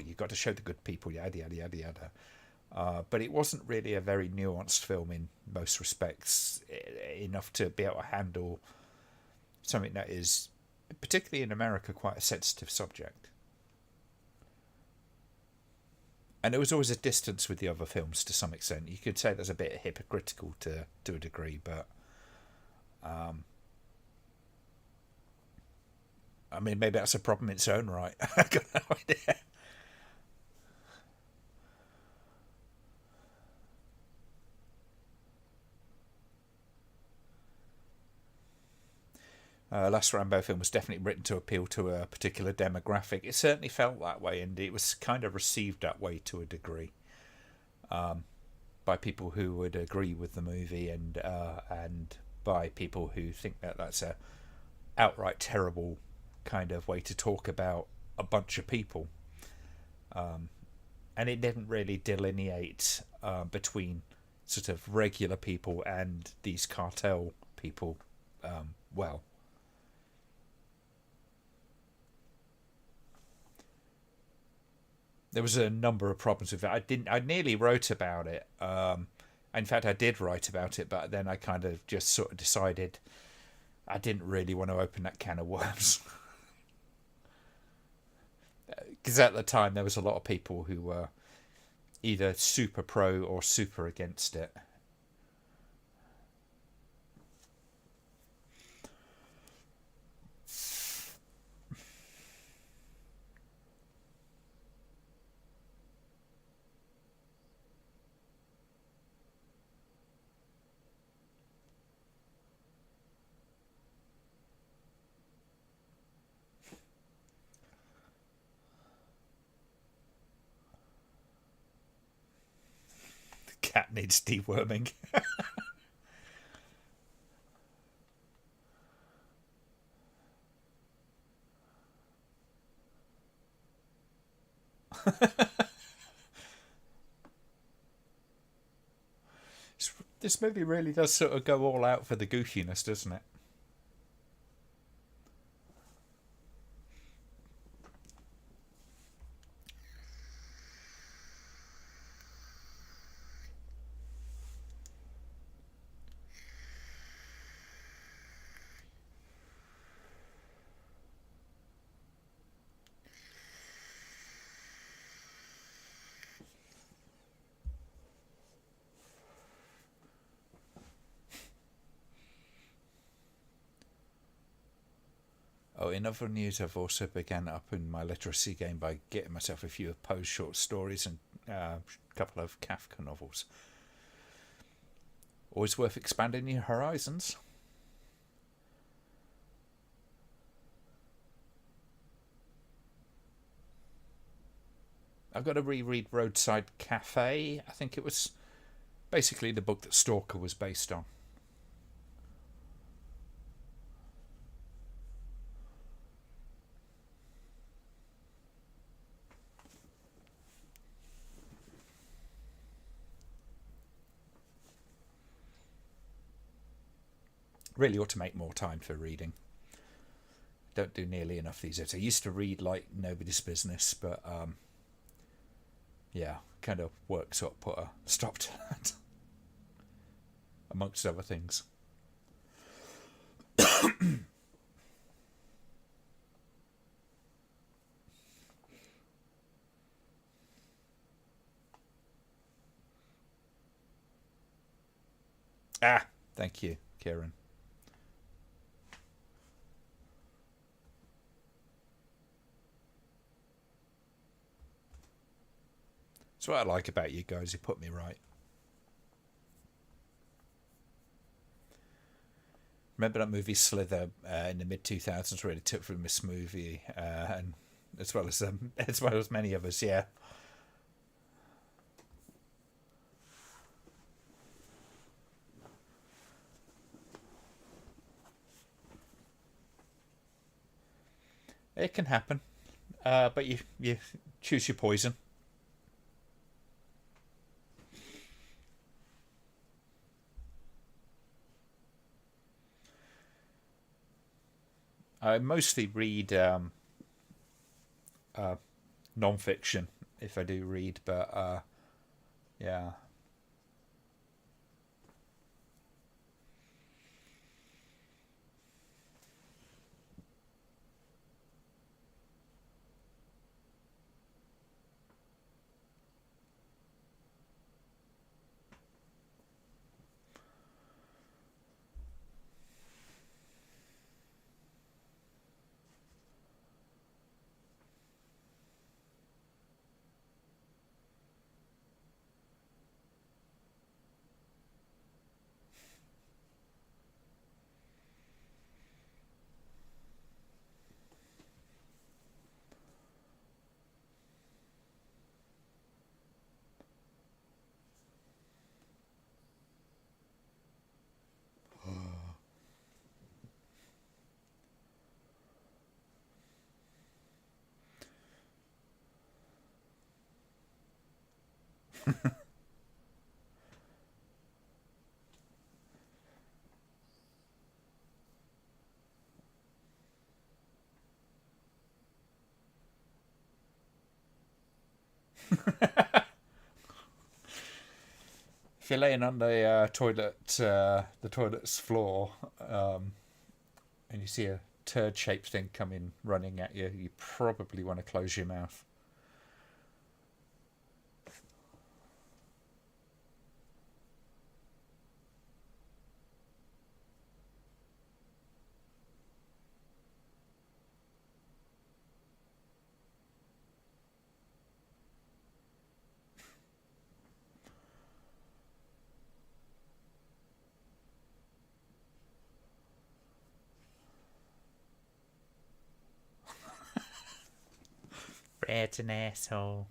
you've got to show the good people, yada yada yada yada. But it wasn't really a very nuanced film in most respects, enough to be able to handle something that is, particularly in America, quite a sensitive subject. And there was always a distance with the other films to some extent. You could say there's a bit hypocritical to a degree, but I mean, maybe that's a problem in its own right. I got no idea. Last Rambo film was definitely written to appeal to a particular demographic. It certainly felt that way, and it was kind of received that way to a degree, by people who would agree with the movie, and by people who think that that's a outright terrible kind of way to talk about a bunch of people. And it didn't really delineate between sort of regular people and these cartel people well. There was a number of problems with it. I nearly wrote about it. In fact, I did write about it, but then I kind of just sort of decided I didn't really want to open that can of worms. Because at the time there was a lot of people who were either super pro or super against it. The cat needs deworming. This movie really does sort of go all out for the goofiness, doesn't it? Oh, in other news, I've also began upping my literacy game by getting myself a few of Poe's short stories and a couple of Kafka novels. Always worth expanding your horizons. I've got to reread Roadside Cafe. I think it was basically the book that Stalker was based on. Really ought to make more time for reading. Don't do nearly enough these days. I used to read like nobody's business, but yeah, kind of work sort of put a stop to that, amongst other things. Ah, thank you, Kieran. That's what I like about you guys. You put me right. Remember that movie Slither in the mid 2000s? Really took from this movie, and as well as as well as many of us. Yeah, it can happen, but you choose your poison. I mostly read uh, non-fiction if I do read, but yeah. If you're laying on the toilet's floor, and you see a turd-shaped thing coming running at you, you probably want to close your mouth. Red's an asshole.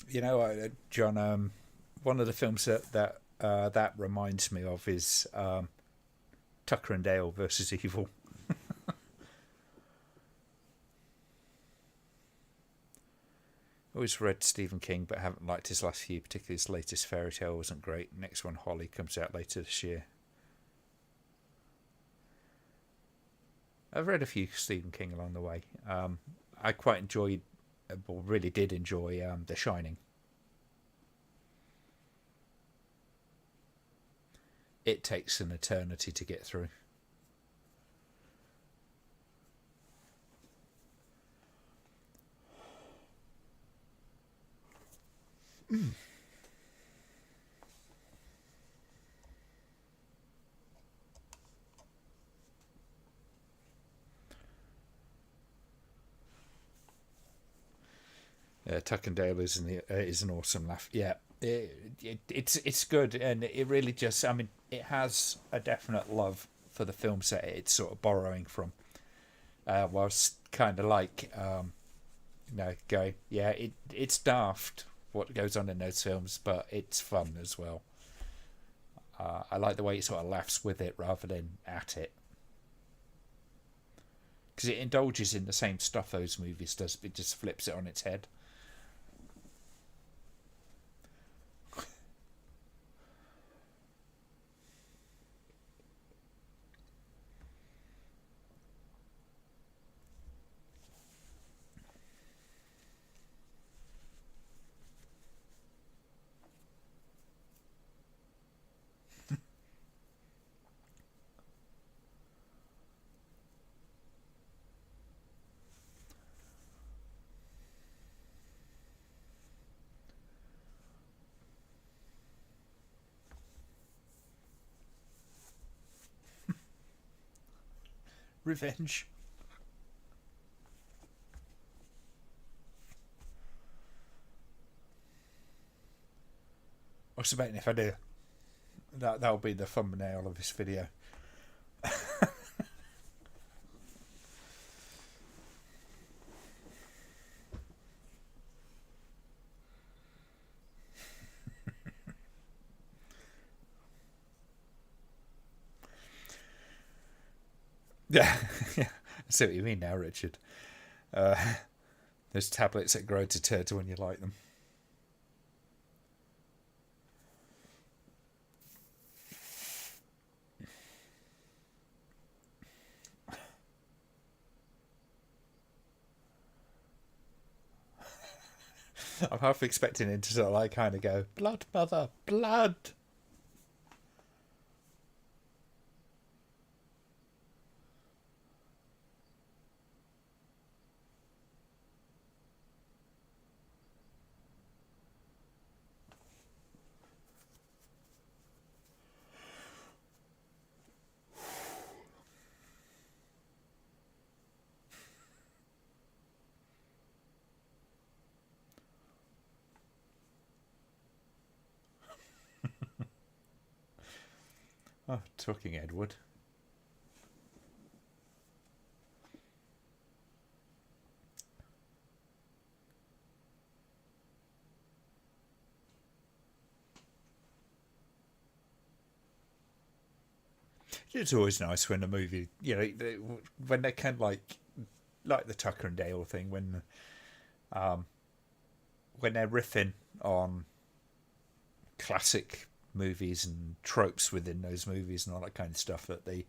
You know, John. One of the films that reminds me of is Tucker and Dale versus Evil. Always read Stephen King, but haven't liked his last few. Particularly his latest fairy tale wasn't great. Next one, Holly, comes out later this year. I've read a few Stephen King along the way. I quite enjoyed, or really did enjoy, The Shining. It takes an eternity to get through. Tuck and Dale is an awesome laugh. Yeah, it's good, and it really just, I mean, it has a definite love for the films that it's sort of borrowing from, whilst kind of like, going, yeah, it's daft what goes on in those films, but it's fun as well. I like the way it sort of laughs with it rather than at it, because it indulges in the same stuff those movies does, but it just flips it on its head. Revenge. What's about if I do? That'll be the thumbnail of this video. Yeah, yeah. I see what you mean now, Richard. Those tablets that grow to turds when you like them. I'm half expecting him to sort of like kind of go, blood, mother, blood. Oh, talking Edward. It's always nice when a movie, when they can like the Tucker and Dale thing, when they're riffing on classic movies and tropes within those movies and all that kind of stuff, that they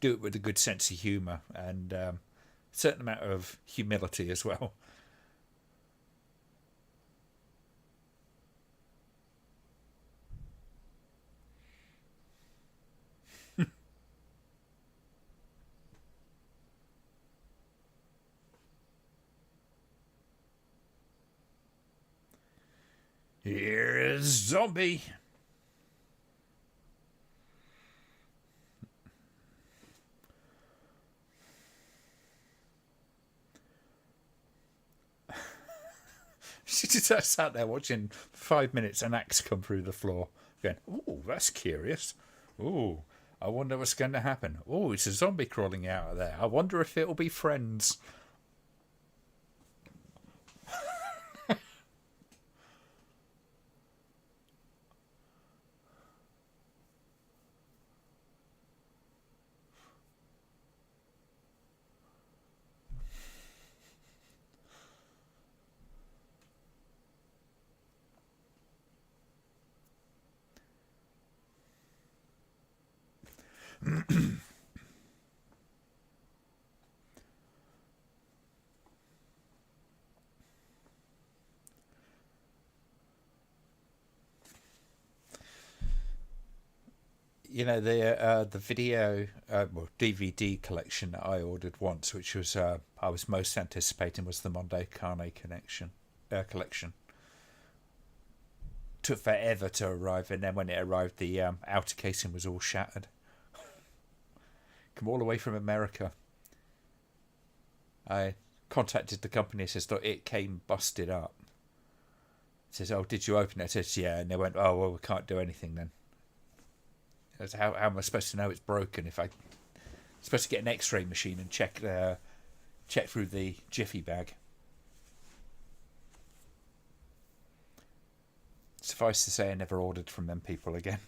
do it with a good sense of humour and a certain amount of humility as well. Here is Zombie. She just sat there watching 5 minutes an axe come through the floor, going, "Oh, that's curious. Oh, I wonder what's going to happen. Oh, it's a zombie crawling out of there. I wonder if it'll be friends." The video, DVD collection that I ordered once, which was I was most anticipating, was the Mondo collection. Took forever to arrive, and then when it arrived, the outer casing was all shattered. Come all the way from America. I contacted the company and says, "Look, it came busted up." It says, "Oh, did you open it?" I says, "Yeah," and they went, "Oh, well, we can't do anything then." How am I supposed to know it's broken if I'm supposed to get an X-ray machine and check through the jiffy bag? Suffice to say, I never ordered from them people again.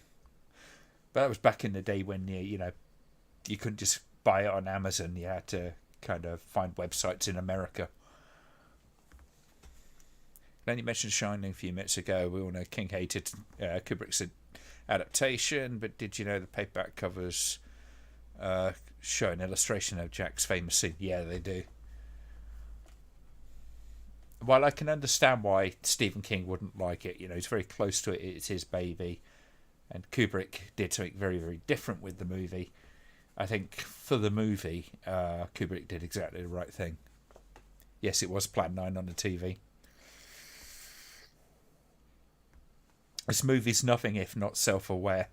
But that was back in the day when you couldn't just buy it on Amazon. You had to kind of find websites in America. Then you mentioned Shining a few minutes ago. We all know King hated Kubrick's adaptation, but did you know the paperback covers show an illustration of Jack's famous scene? Yeah, they do. While I can understand why Stephen King wouldn't like it, he's very close to it, it's his baby, and Kubrick did something very, very different with the movie. I think for the movie, Kubrick did exactly the right thing. Yes, it was Plan 9 on the TV. This movie's nothing if not self-aware.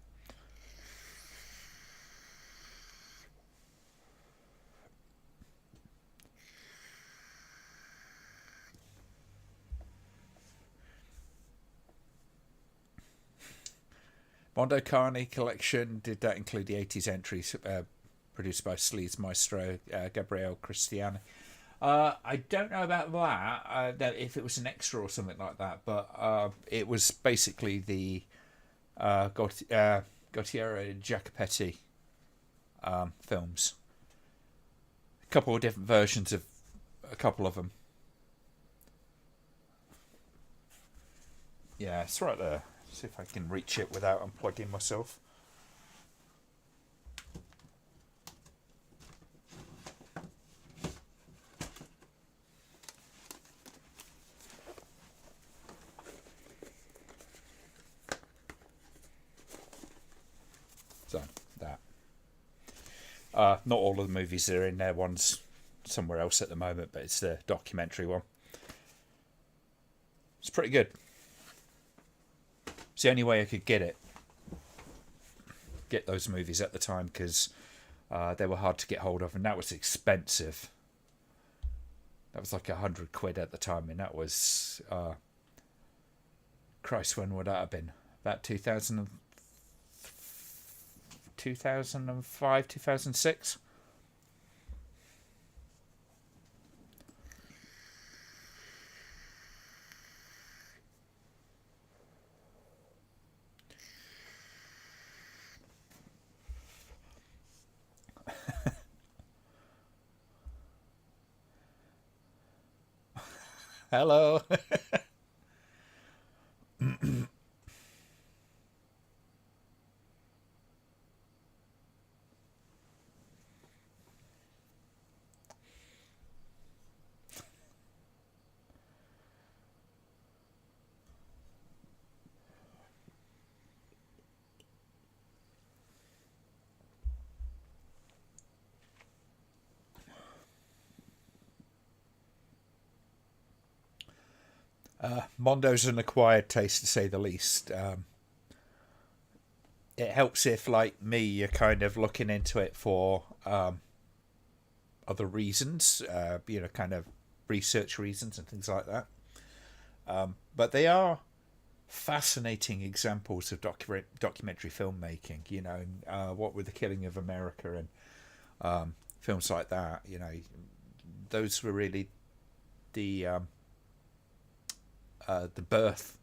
Mondo Carney collection, did that include the 80s entries produced by Sleaze maestro Gabriele Cristiani? I don't know about that, if it was an extra or something like that, but it was basically the Gautier Jacopetti films. A couple of different versions of a couple of them. Yeah, it's right there. See if I can reach it without unplugging myself. So, that. Not all of the movies that are in there. One's somewhere else at the moment, but it's the documentary one. It's pretty good. It's the only way I could get those movies at the time, because they were hard to get hold of, and that was expensive. That was like £100 at the time, and that was Christ, when would that have been? About 2005, 2006. Hello. Mondo's an acquired taste, to say the least. It helps if, like me, you're kind of looking into it for other reasons, kind of research reasons and things like that. But they are fascinating examples of documentary filmmaking. What with the Killing of America and films like that. Those were really the the birth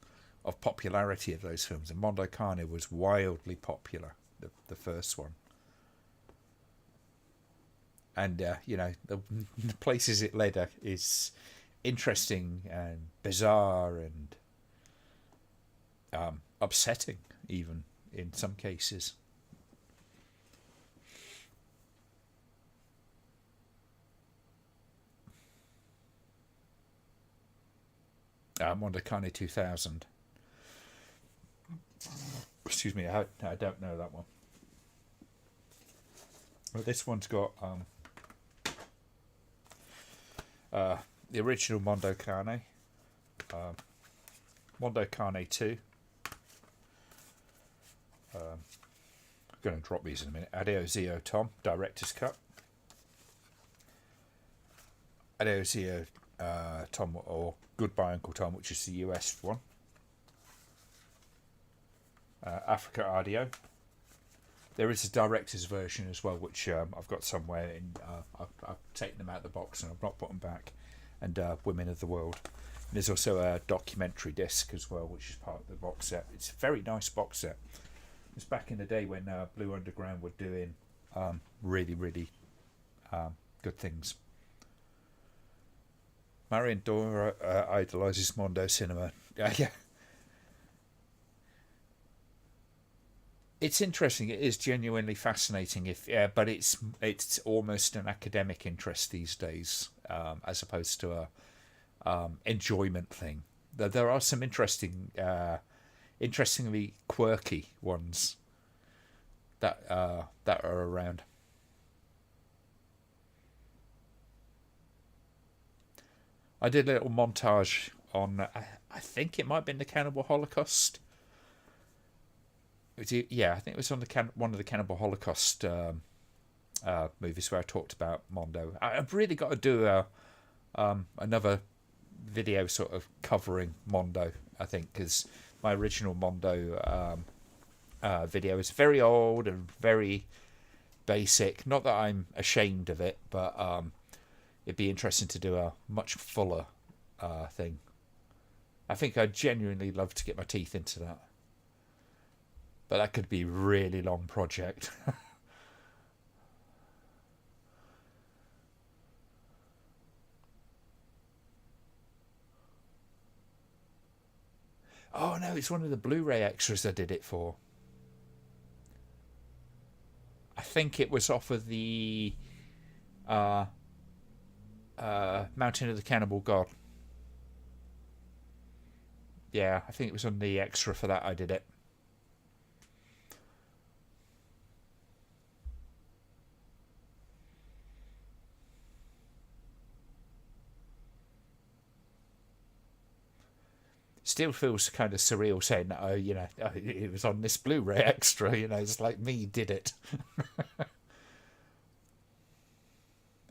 of popularity of those films. And Mondo Cane was wildly popular, the first one. And the places it led is interesting and bizarre and upsetting, even in some cases. Mondo Cane 2000. Excuse me, I don't know that one. Well, this one's got the original Mondo Cane, Mondo Cane 2. I'm going to drop these in a minute. Adeo Zio Tom, Director's Cut. Adeo Zio Tom, or Goodbye Uncle Tom, which is the US one. Africa Audio. There is a director's version as well, which I've got somewhere. I've taken them out of the box and I've not put them back. And Women of the World. And there's also a documentary disc as well, which is part of the box set. It's a very nice box set. It's back in the day when Blue Underground were doing really, really good things. Marion Dora idolises Mondo cinema. Yeah. It's interesting. It is genuinely fascinating. But it's almost an academic interest these days, as opposed to a enjoyment thing. There are some interestingly quirky ones that are around. I did a little montage on. I think it might have been the Cannibal Holocaust. I think it was on one of the Cannibal Holocaust movies where I talked about Mondo. I've really got to do another video sort of covering Mondo, I think, because my original Mondo video is very old and very basic. Not that I'm ashamed of it, but it'd be interesting to do a much fuller thing. I think I'd genuinely love to get my teeth into that. But that could be a really long project. Oh no, it's one of the Blu-ray extras I did it for. I think it was off of the Mountain of the Cannibal God. Yeah, I think it was on the extra for that I did it. Still feels kind of surreal saying that, it was on this Blu-ray extra, it's like me did it.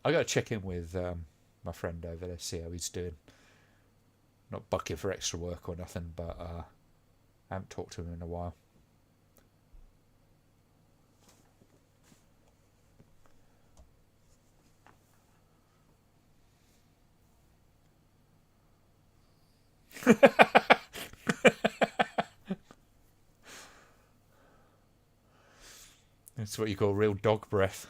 I got to check in with my friend over there, see how he's doing. Not bucking for extra work or nothing, but I haven't talked to him in a while. That's what you call real dog breath.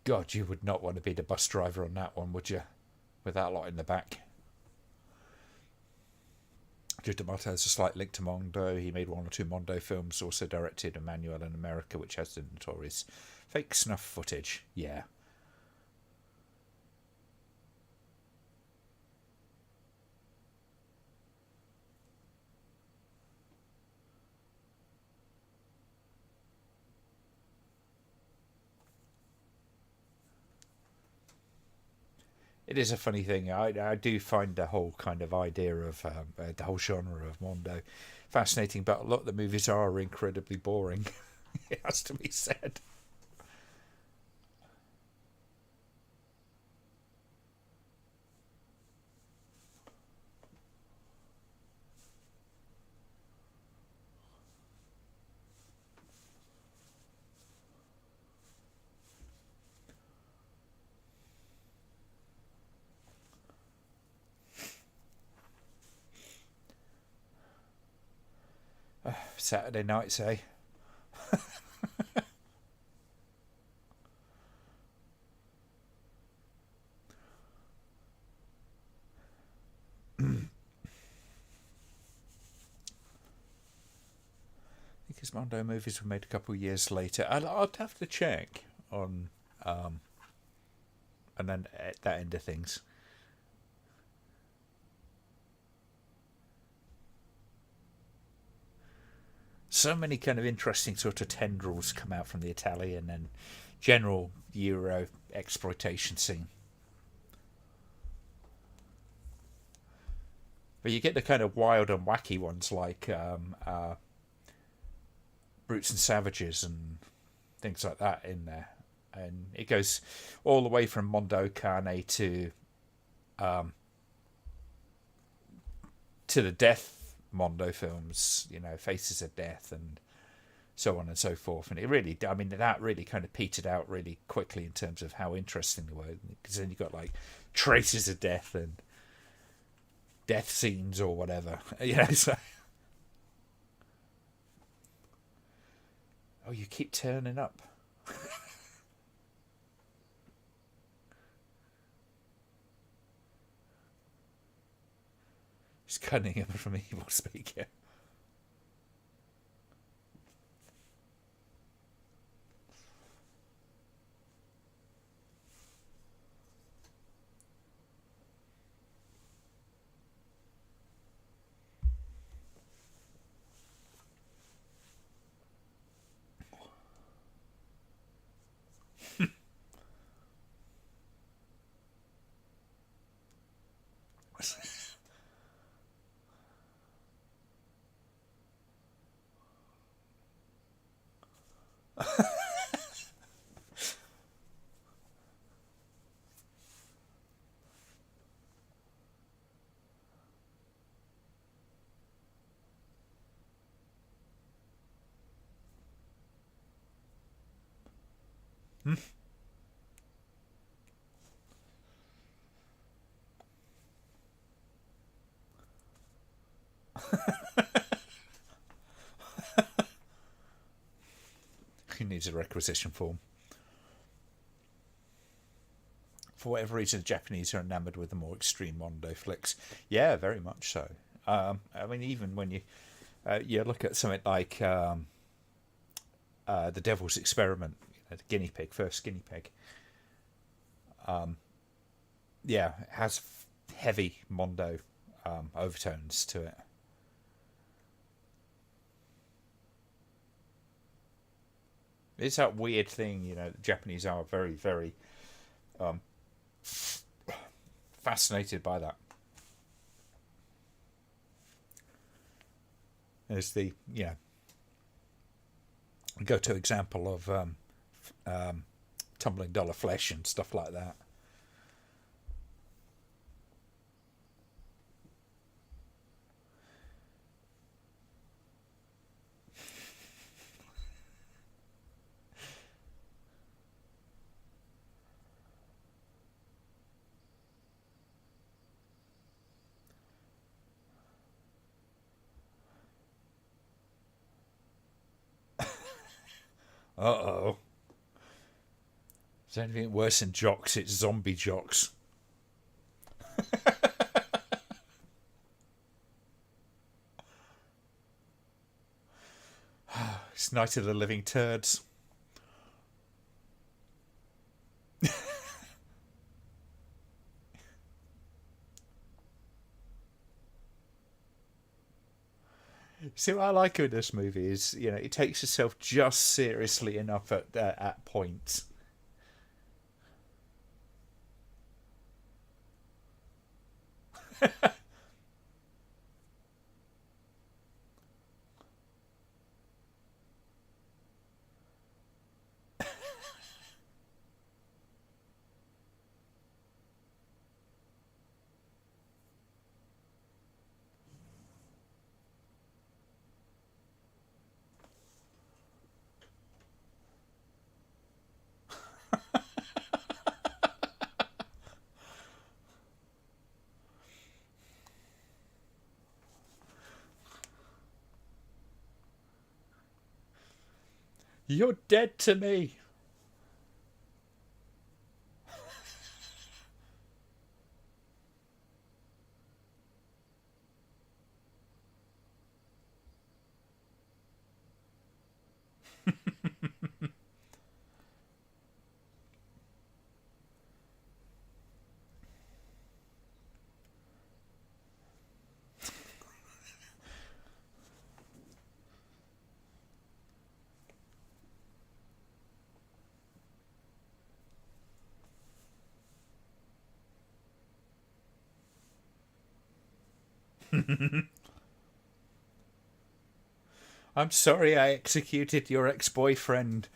God, you would not want to be the bus driver on that one, would you? With that lot in the back. Giudimato has a slight link to Mondo. He made one or two Mondo films, also directed Emmanuel in America, which has the notorious fake snuff footage. Yeah. It is a funny thing. I do find the whole kind of idea of the whole genre of Mondo fascinating, but a lot of the movies are incredibly boring. It has to be said. Saturday nights, eh? Because Mondo movies were made a couple of years later. I'd have to check on, and then at that end of things. So many kind of interesting sort of tendrils come out from the Italian and general Euro exploitation scene. But you get the kind of wild and wacky ones like Brutes and Savages and things like that in there. And it goes all the way from Mondo Cane um, to the Death Mondo films, Faces of Death and so on and so forth. And it really, I mean, that really kind of petered out really quickly in terms of how interesting they were. Because then you got like Traces of Death and death scenes or whatever. So. Oh, you keep turning up. Just cutting him from evil speaker. He needs a requisition form. For whatever reason, the Japanese are enamoured with the more extreme Mondo flicks. Yeah, very much so. I mean, even when you look at something like The Devil's Experiment, the guinea pig, first guinea pig. Yeah, it has heavy Mondo overtones to it. It's that weird thing, the Japanese are very, very um, fascinated by that. There's the go-to example of tumbling dollar flesh and stuff like that. Uh-oh. Is there anything worse than jocks? It's zombie jocks. It's Night of the Living Turds. See, what I like with this movie is, it takes itself just seriously enough at points. You're dead to me. I'm sorry I executed your ex-boyfriend.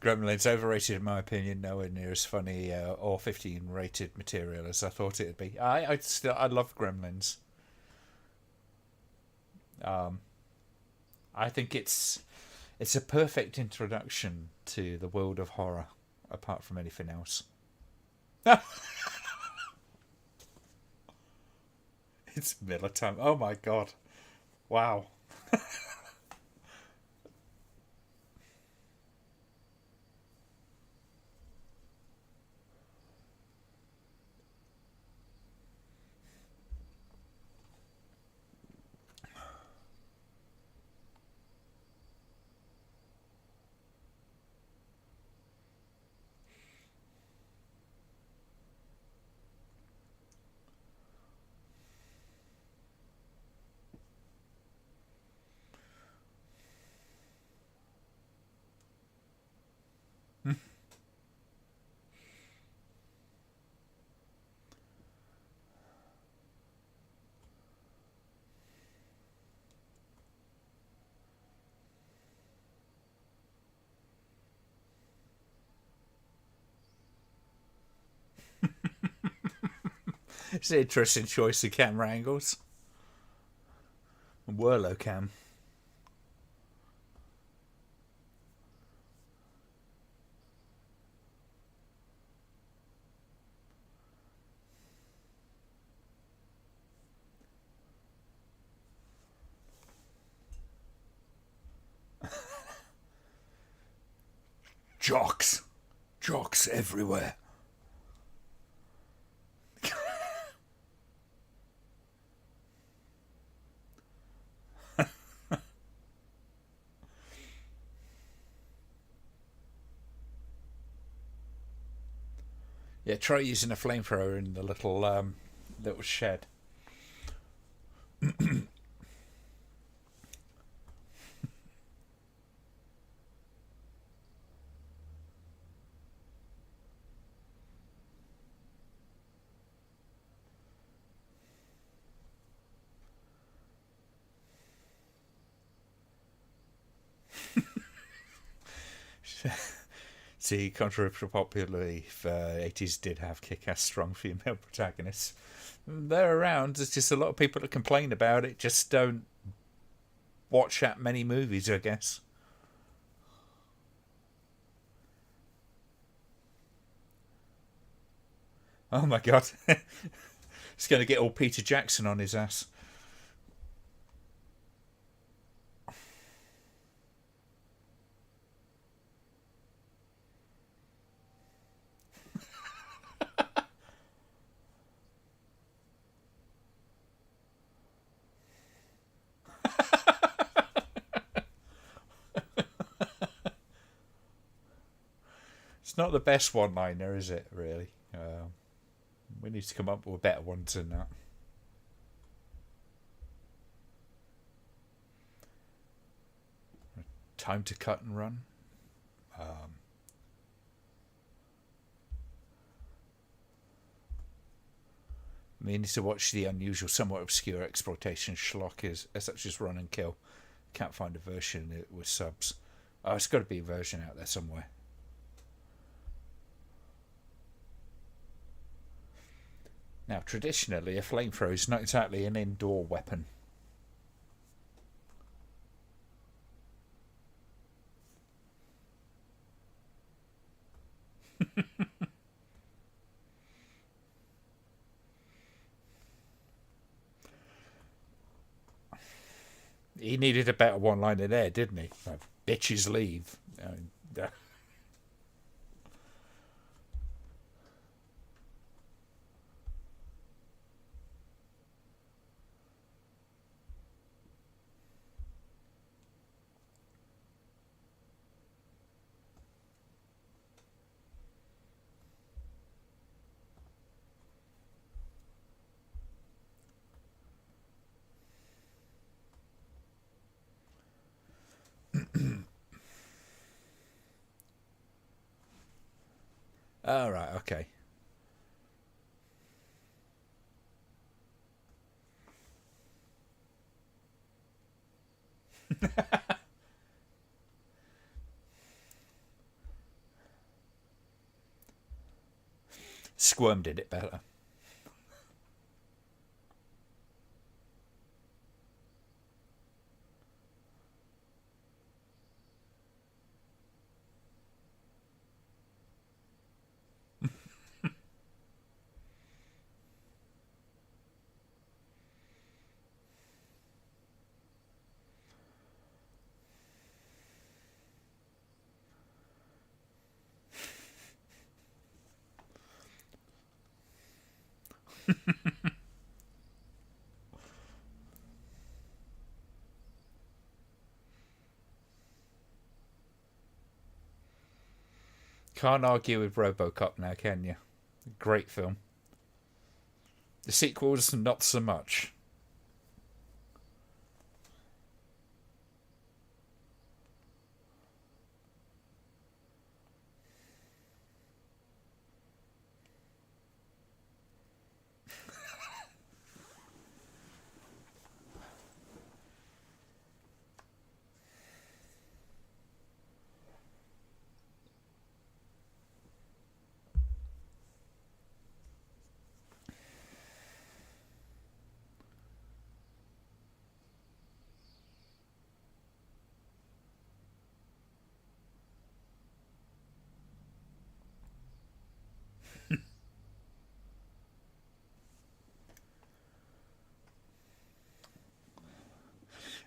Gremlins overrated in my opinion, nowhere near as funny or 15 rated material as I thought it'd be. I love Gremlins. Um, I think it's a perfect introduction to the world of horror, apart from anything else. It's Miller time. Oh my god! Wow. It's an interesting choice of camera angles. Whirlo cam. Jocks. Jocks everywhere. Yeah, try using a flamethrower in the little shed. See, contrary to popular belief, 80s did have kick-ass strong female protagonists. They're around. There's just a lot of people that complain about it, just don't watch that many movies, I guess. Oh my god. He's going to get all Peter Jackson on his ass. It's not the best one-liner, is it, really? We need to come up with better ones than that. Time to cut and run. We need to watch the unusual, somewhat obscure exploitation schlock such as Run and Kill. Can't find a version with subs. Oh, it's got to be a version out there somewhere. Now, traditionally, a flamethrower is not exactly an indoor weapon. He needed a better one-liner there, didn't he? Bitches leave. All right, okay. Squirm did it better. Can't argue with RoboCop now, can you? Great film. The sequels, not so much.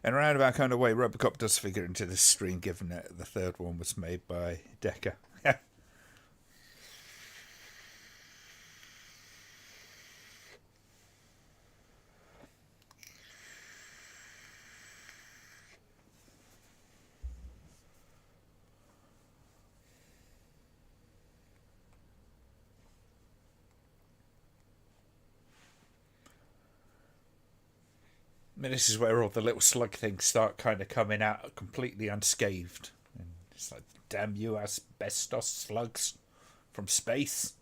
In a roundabout kind of way, RoboCop does figure into this stream, given that the third one was made by Decca. I mean, this is where all the little slug things start kind of coming out completely unscathed. And it's like, damn you, asbestos slugs from space.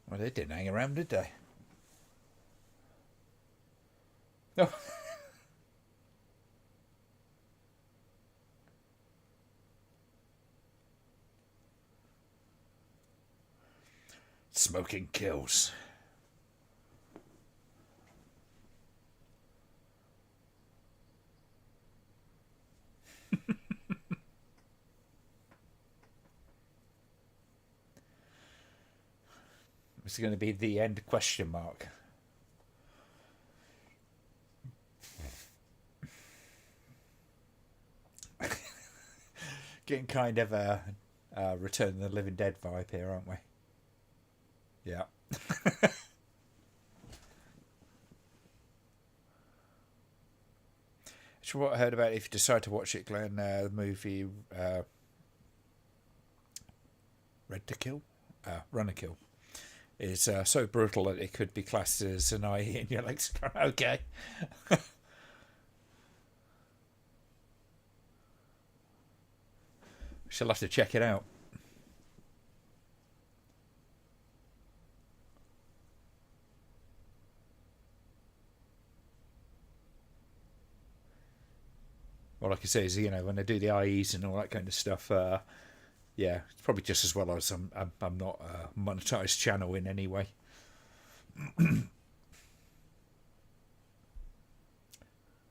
Well, they didn't hang around, did they? No. Smoking kills. It's going to be the end question mark. Getting kind of a Return of the Living Dead vibe here, aren't we? Yeah. So what I heard about, if you decide to watch it, Glenn, the movie Run to Kill, is so brutal that it could be classed as an eye in your legs. Okay. She'll have to check it out. Well, like I say, is, when they do the IEs and all that kind of stuff, yeah, it's probably just as well as I'm not a monetized channel in any way.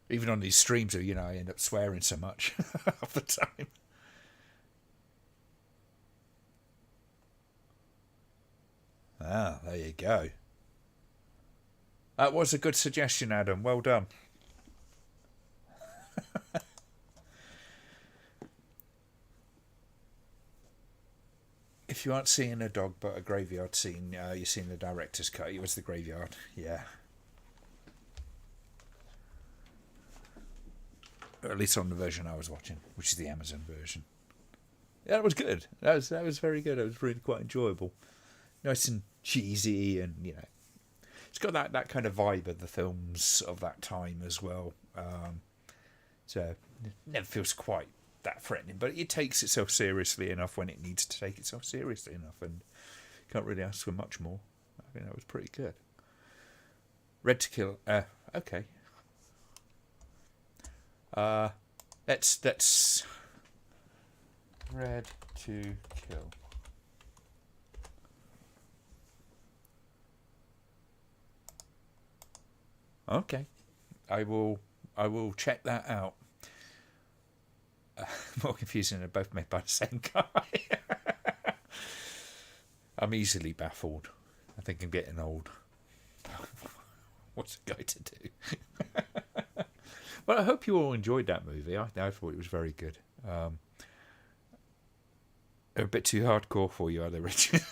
Even on these streams, I end up swearing so much half the time. Ah, there you go. That was a good suggestion, Adam. Well done. If you aren't seeing a dog but a graveyard scene, you're seeing the director's cut. It was the graveyard, yeah. Or at least on the version I was watching, which is the Amazon version. Yeah, that was good. That was very good. It was really quite enjoyable. Nice and cheesy, and it's got that kind of vibe of the films of that time as well. So it never feels quite that threatening, but it takes itself seriously enough when it needs to take itself seriously enough, and can't really ask for much more. I think that was pretty good. Red to Kill. Okay. Let's Red to Kill. Okay, I will check that out. More confusing, they're both made by the same guy. I'm easily baffled. I think I'm getting old. What's a guy to do? Well, I hope you all enjoyed that movie. I thought it was very good. They're a bit too hardcore for you, are they, Richard?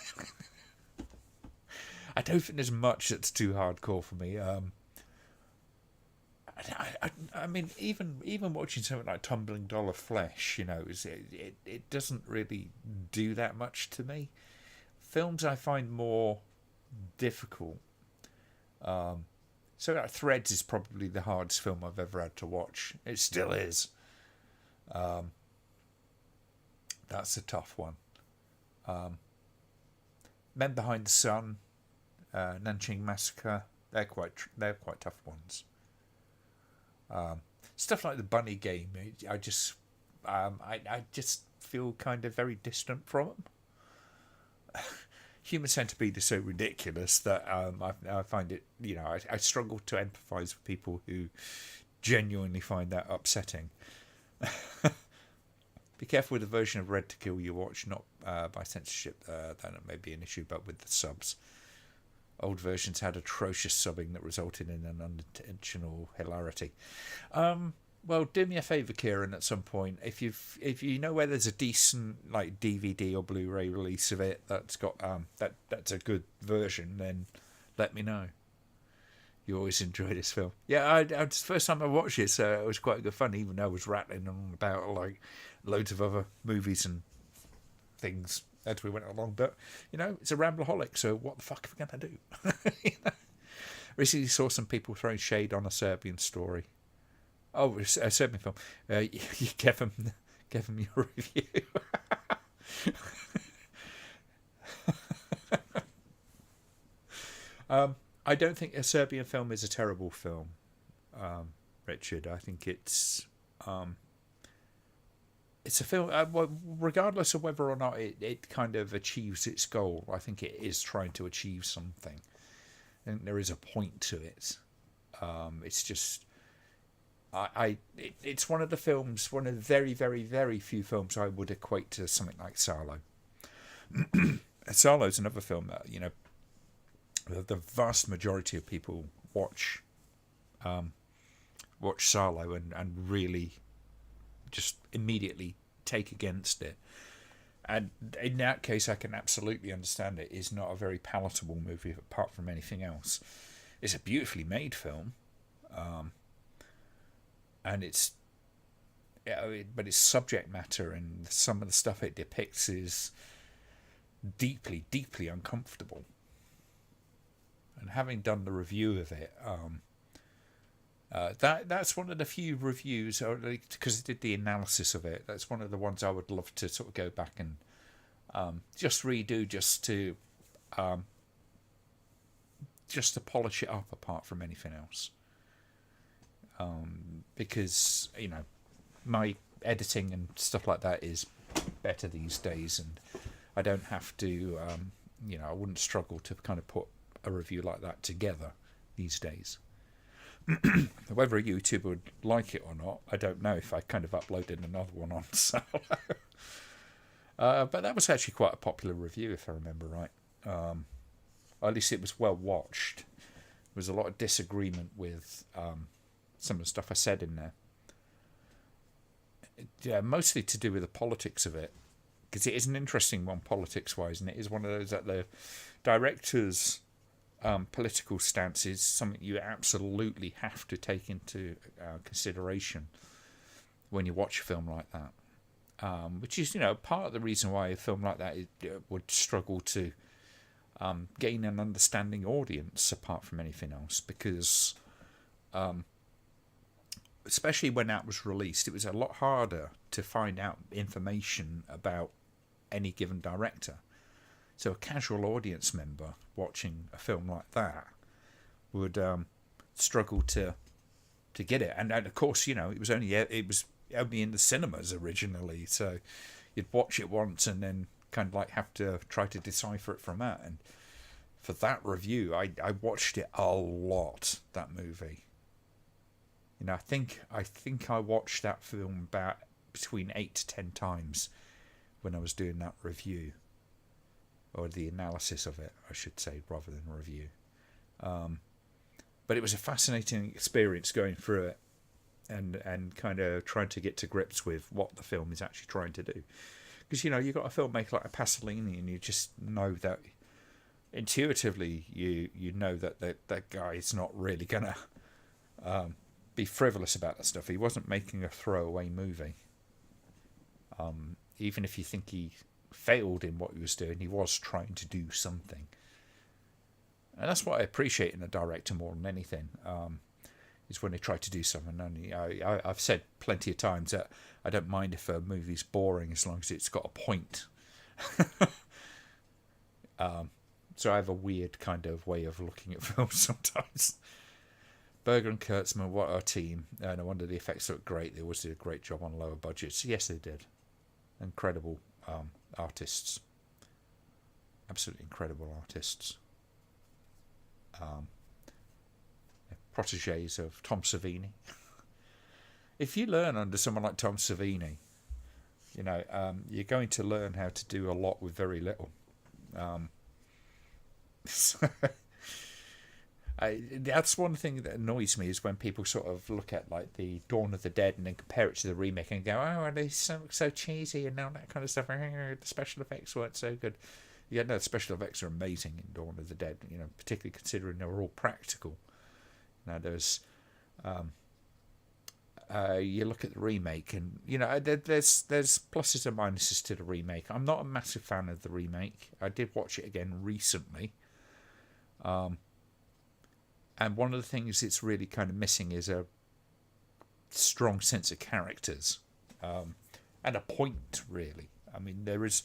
I don't think there's much that's too hardcore for me. I mean, even watching something like Tumbling Doll of Flesh, it doesn't really do that much to me. Films I find more difficult. So Threads is probably the hardest film I've ever had to watch. It still is. That's a tough one. Men Behind the Sun, Nanching Massacre, they're quite tough ones. Stuff like the Bunny Game, I just feel kind of very distant from them. Human Centipede is so ridiculous that I find it, I struggle to empathise with people who genuinely find that upsetting. Be careful with the version of Red to Kill you watch, not by censorship, that may be an issue, but with the subs. Old versions had atrocious subbing that resulted in an unintentional hilarity. Well, do me a favour, Kieran, at some point, if you know where there's a decent like DVD or Blu-ray release of it that's got that's a good version, then let me know. You always enjoy this film. Yeah, it's the first time I watched it, so it was quite good fun, even though I was rattling on about like loads of other movies and things as we went along. But it's a Ramblaholic, so what the fuck are we gonna do? Recently saw some people throwing shade on a Serbian story. Oh, a Serbian film. You give them your review. I don't think a Serbian film is a terrible film, Richard. I think it's a film, regardless of whether or not it kind of achieves its goal. I think it is trying to achieve something. I think there is a point to it. It's just, it's one of the films, one of the very, very, very few films I would equate to something like Salo. Salo's another film that, the vast majority of people watch Salo and really just immediately take against it. And in that case, I can absolutely understand it. It's not a very palatable movie apart from anything else. It's a beautifully made film, and but its subject matter and some of the stuff it depicts is deeply, deeply uncomfortable. And having done the review of it, that's one of the few reviews, because I did the analysis of it. That's one of the ones I would love to sort of go back and just redo, just to polish it up, apart from anything else. Because my editing and stuff like that is better these days, and I don't have to. I wouldn't struggle to kind of put a review like that together these days. Whether a YouTuber would like it or not, I don't know, if I kind of uploaded another one on Solo. But that was actually quite a popular review, if I remember right. Or at least it was well watched. There was a lot of disagreement with some of the stuff I said in there. Yeah, mostly to do with the politics of it. Because it is an interesting one politics-wise, and it is one of those that the director's political stance is something you absolutely have to take into consideration when you watch a film like that. Which is, part of the reason why a film like that would struggle to gain an understanding audience, apart from anything else, because especially when that was released, it was a lot harder to find out information about any given director. So a casual audience member watching a film like that would struggle to get it. And of course, it was only in the cinemas originally, so you'd watch it once and then kind of like have to try to decipher it from that. And for that review, I watched it a lot, that movie. I think I watched that film about between 8 to 10 times when I was doing that review. Or the analysis of it, I should say, rather than a review. But it was a fascinating experience going through it and kind of trying to get to grips with what the film is actually trying to do. Because, you've got a filmmaker like a Pasolini, and you just know that intuitively you know that that guy is not really going to be frivolous about that stuff. He wasn't making a throwaway movie. Even if you think he failed in what he was doing, he was trying to do something. And that's what I appreciate in a director more than anything, is when they try to do something. And I've said plenty of times that I don't mind if a movie's boring as long as it's got a point. So I have a weird kind of way of looking at films sometimes. Berger and Kurtzman, what a team. No wonder the effects look great. They always did a great job on lower budgets. Yes, they did. Incredible artists. Absolutely incredible artists. Proteges of Tom Savini. If you learn under someone like Tom Savini, you're going to learn how to do a lot with very little. That's one thing that annoys me, is when people sort of look at like the Dawn of the Dead and then compare it to the remake and go, oh, they so cheesy and all that kind of stuff. The special effects weren't so good. Yeah, no, the special effects are amazing in Dawn of the Dead. Particularly considering they were all practical. Now there's, you look at the remake, and there's pluses and minuses to the remake. I'm not a massive fan of the remake. I did watch it again recently. And one of the things it's really kind of missing is a strong sense of characters, and a point, really. I mean, there's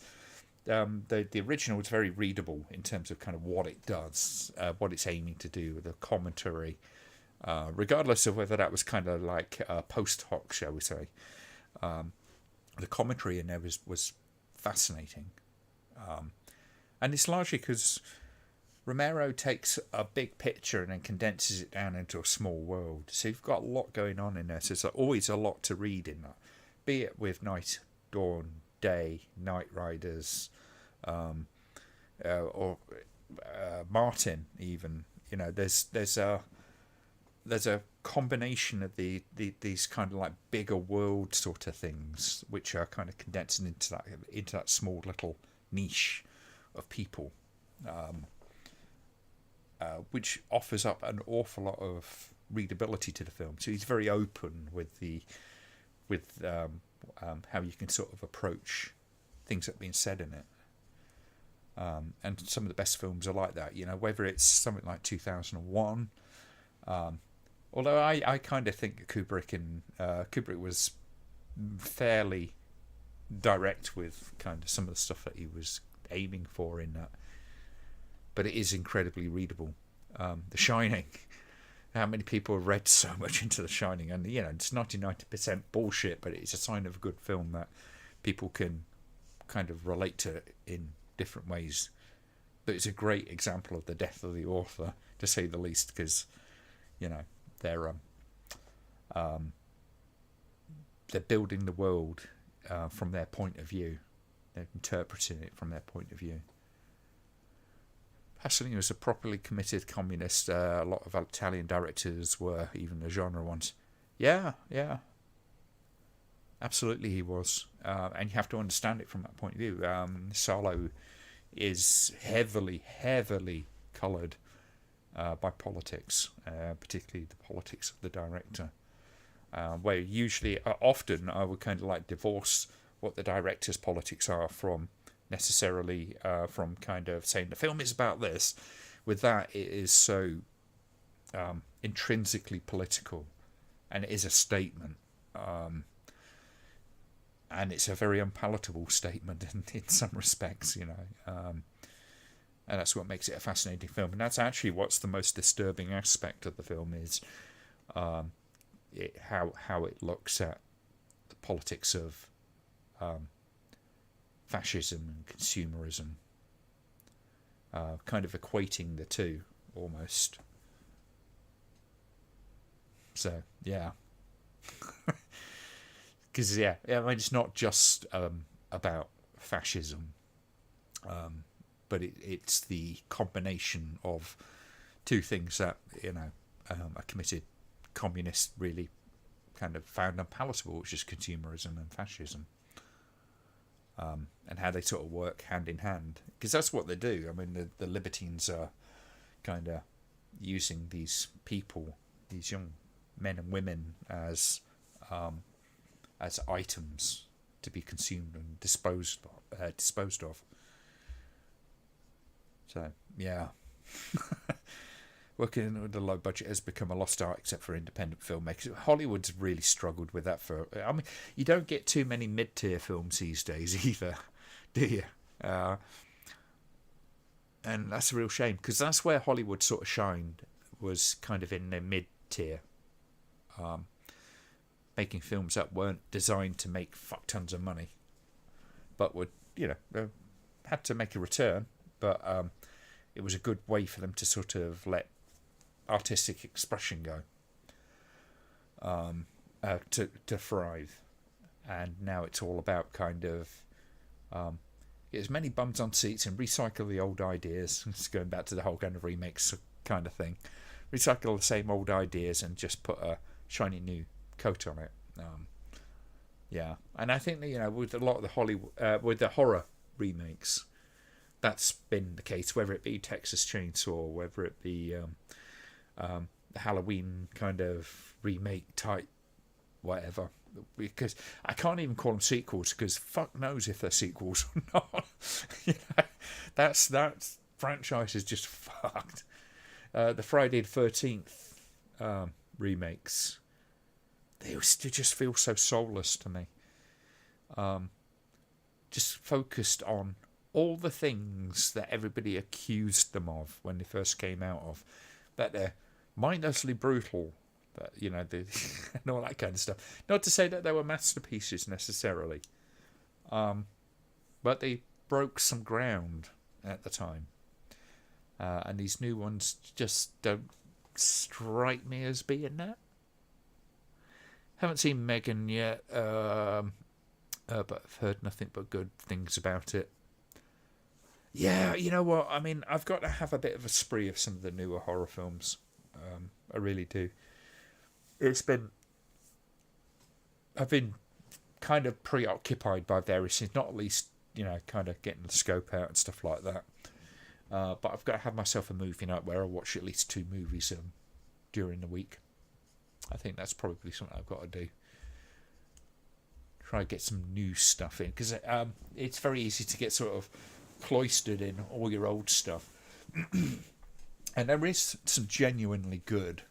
the original is very readable in terms of kind of what it does, what it's aiming to do, the commentary, regardless of whether that was kind of like post hoc, shall we say. The commentary in there was fascinating, and it's largely because Romero takes a big picture and then condenses it down into a small world. So you've got a lot going on in there. So there's always a lot to read in that, be it with Night, Dawn, Day, Night Riders, or Martin. Even there's a combination of these kind of like bigger world sort of things, which are kind of condensing into that small little niche of people. Which offers up an awful lot of readability to the film. So he's very open with how you can sort of approach things that are being said in it. And some of the best films are like that. Whether it's something like 2001. Although I kind of think Kubrick was fairly direct with kind of some of the stuff that he was aiming for in that. But it is incredibly readable. The Shining. How many people have read so much into The Shining? And, it's 99% bullshit, but it's a sign of a good film that people can kind of relate to it in different ways. But it's a great example of the death of the author, to say the least, because, they're building the world from their point of view. They're interpreting it from their point of view. Pasolini was a properly committed communist. A lot of Italian directors were, even the genre ones. Yeah. Absolutely he was. And you have to understand it from that point of view. Salo is heavily coloured by politics, particularly the politics of the director. Where often I would kind of like divorce what the director's politics are from necessarily from kind of saying the film is about this. With that, it is so intrinsically political, and it is a statement, and it's a very unpalatable statement in some respects, and that's what makes it a fascinating film. And that's actually what's the most disturbing aspect of the film is how it looks at the politics of fascism and consumerism, kind of equating the two almost. So yeah, because it's not just about fascism, but it's the combination of two things that a committed communist really kind of found unpalatable, which is consumerism and fascism. And how they sort of work hand in hand, because that's what they do. I mean, the libertines are kind of using these people, these young men and women, as items to be consumed and disposed of. So yeah, working with a low budget has become a lost art, except for independent filmmakers. Hollywood's really struggled with that. I mean, you don't get too many mid-tier films these days either, do you? And that's a real shame, because that's where Hollywood sort of shined, was kind of in the mid-tier, making films that weren't designed to make fuck tons of money, but would had to make a return, but it was a good way for them to sort of let artistic expression go, to thrive. And now it's all about kind of get as many bums on seats and recycle the old ideas. It's going back to the whole kind of remakes kind of thing. Recycle the same old ideas and just put a shiny new coat on it. And I think that, with a lot of the Hollywood, with the horror remakes, that's been the case. Whether it be Texas Chainsaw, whether it be the Halloween kind of remake type, whatever. Because I can't even call them sequels, because fuck knows if they're sequels or not. That franchise is just fucked. The Friday the 13th remakes, they just feel so soulless to me. Just focused on all the things that everybody accused them of when they first came out of, that they're mindlessly brutal, that and all that kind of stuff. Not to say that they were masterpieces necessarily, but they broke some ground at the time, and these new ones just don't strike me as being that. Haven't seen Megan yet, but I've heard nothing but good things about it. Yeah, you know what? I mean, I've got to have a bit of a spree of some of the newer horror films. I really do. I've been kind of preoccupied by various things, not least, kind of getting the scope out and stuff like that. But I've got to have myself a movie night where I watch at least 2 movies during the week. I think that's probably something I've got to do. Try to get some new stuff in, because it's very easy to get sort of cloistered in all your old stuff. And there is some genuinely good,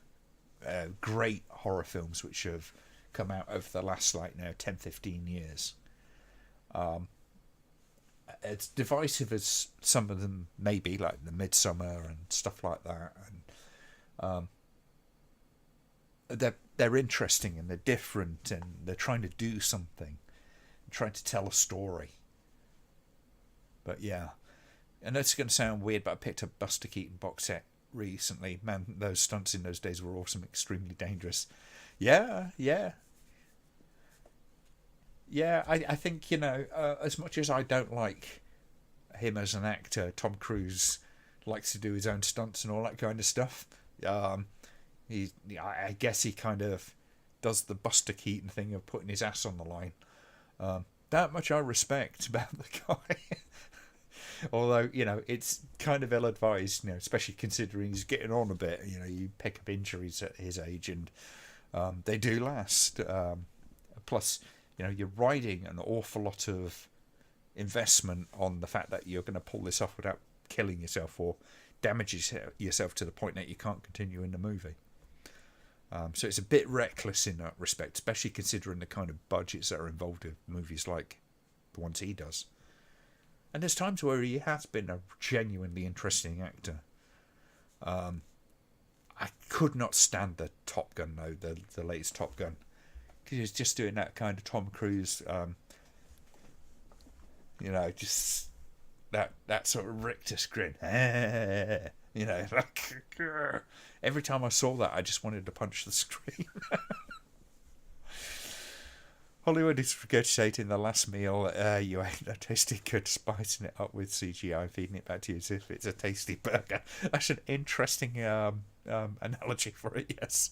great horror films which have come out over the last 10, 15 years. As divisive as some of them may be, like the Midsummer and stuff like that, and they're interesting and they're different and they're trying to do something, trying to tell a story. But yeah, and that's going to sound weird, but I picked up Buster Keaton box set recently. Man, those stunts in those days were awesome, extremely dangerous. Yeah. I think, as much as I don't like him as an actor, Tom Cruise likes to do his own stunts and all that kind of stuff. I guess he kind of does the Buster Keaton thing of putting his ass on the line. That much I respect about the guy. Although, it's kind of ill-advised, especially considering he's getting on a bit. You pick up injuries at his age and they do last. Plus, you're riding an awful lot of investment on the fact that you're going to pull this off without killing yourself or damages yourself to the point that you can't continue in the movie. So it's a bit reckless in that respect, especially considering the kind of budgets that are involved in movies like the ones he does. And there's times where he has been a genuinely interesting actor. I could not stand the Top Gun, though, the latest Top Gun. Because he was just doing that kind of Tom Cruise, just that sort of rictus grin. Like, every time I saw that, I just wanted to punch the screen. Hollywood is regurgitating the last meal you ate a tasty good, spicing it up with CGI, feeding it back to you as if it's a tasty burger. That's an interesting analogy for it, yes.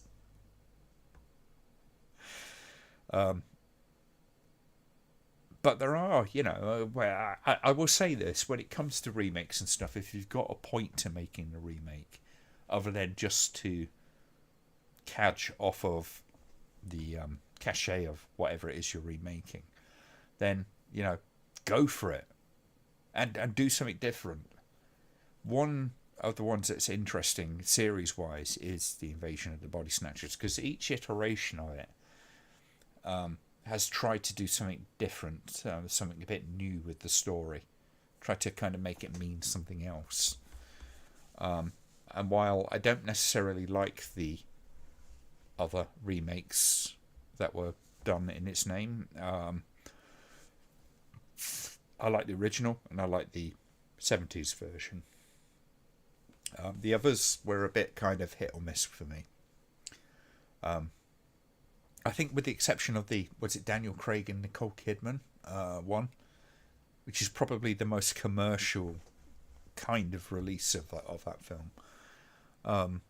But there are, where I will say this, when it comes to remakes and stuff, if you've got a point to making a remake, other than just to catch off of the cachet of whatever it is you're remaking, then, go for it and do something different. One of the ones that's interesting series-wise is the Invasion of the Body Snatchers, because each iteration of it has tried to do something different, something a bit new with the story, tried to kind of make it mean something else. And while I don't necessarily like the other remakes that were done in its name, I like the original and I like the 70s version. The others were a bit kind of hit or miss for me. I think with the exception of Daniel Craig and Nicole Kidman one, which is probably the most commercial kind of release of that film.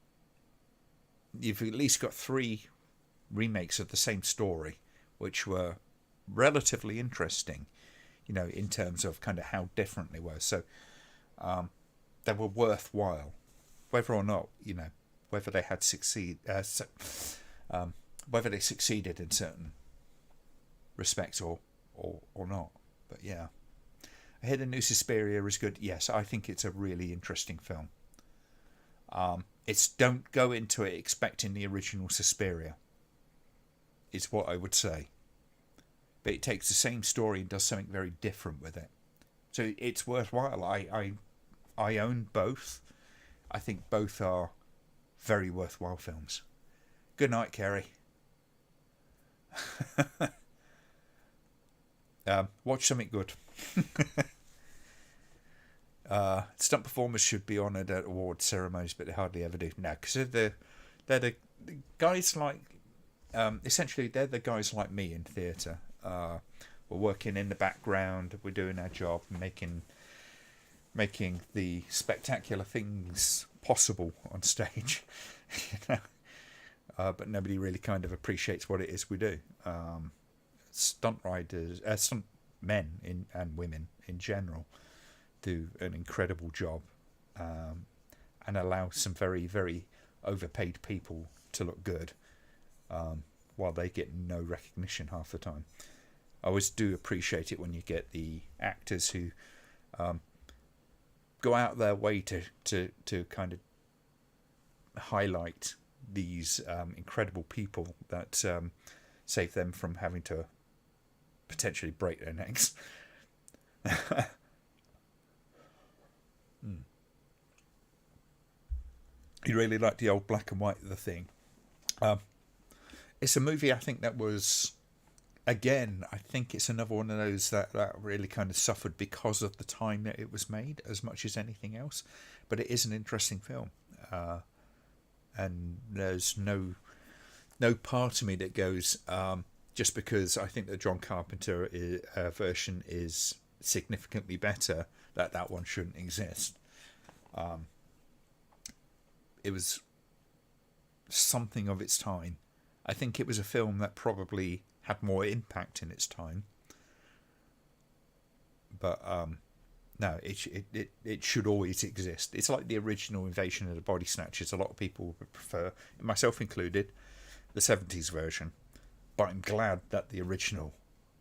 You've at least got 3 remakes of the same story, which were relatively interesting, in terms of kind of how different they were. So they were worthwhile, whether or not, whether they had whether they succeeded in certain respects or not. But yeah, I hear the new Suspiria is good. Yes, I think it's a really interesting film. It's don't go into it expecting the original Suspiria, is what I would say. But it takes the same story and does something very different with it. So it's worthwhile. I own both. I think both are very worthwhile films. Good night, Kerry. Watch something good. Stunt performers should be honoured at award ceremonies, but they hardly ever do. No, because they're the guys like, essentially they're the guys like me in theatre. We're working in the background. We're doing our job, making the spectacular things possible on stage. You know? But nobody really kind of appreciates what it is we do. Stunt riders, stunt men and women in general do an incredible job, and allow some very, very overpaid people to look good, while they get no recognition half the time. I always do appreciate it when you get the actors who go out their way to kind of highlight these incredible people that save them from having to potentially break their necks. You really like the old black and white The Thing. It's a movie I think that was, again, I think it's another one of those that really kind of suffered because of the time that it was made as much as anything else. But it is an interesting film. And there's no part of me that goes, just because I think the John Carpenter version is significantly better, that one shouldn't exist. It was something of its time. I think it was a film that probably had more impact in its time. But no, it should always exist. It's like the original Invasion of the Body Snatchers. A lot of people would prefer, myself included, the 70s version. But I'm glad that the original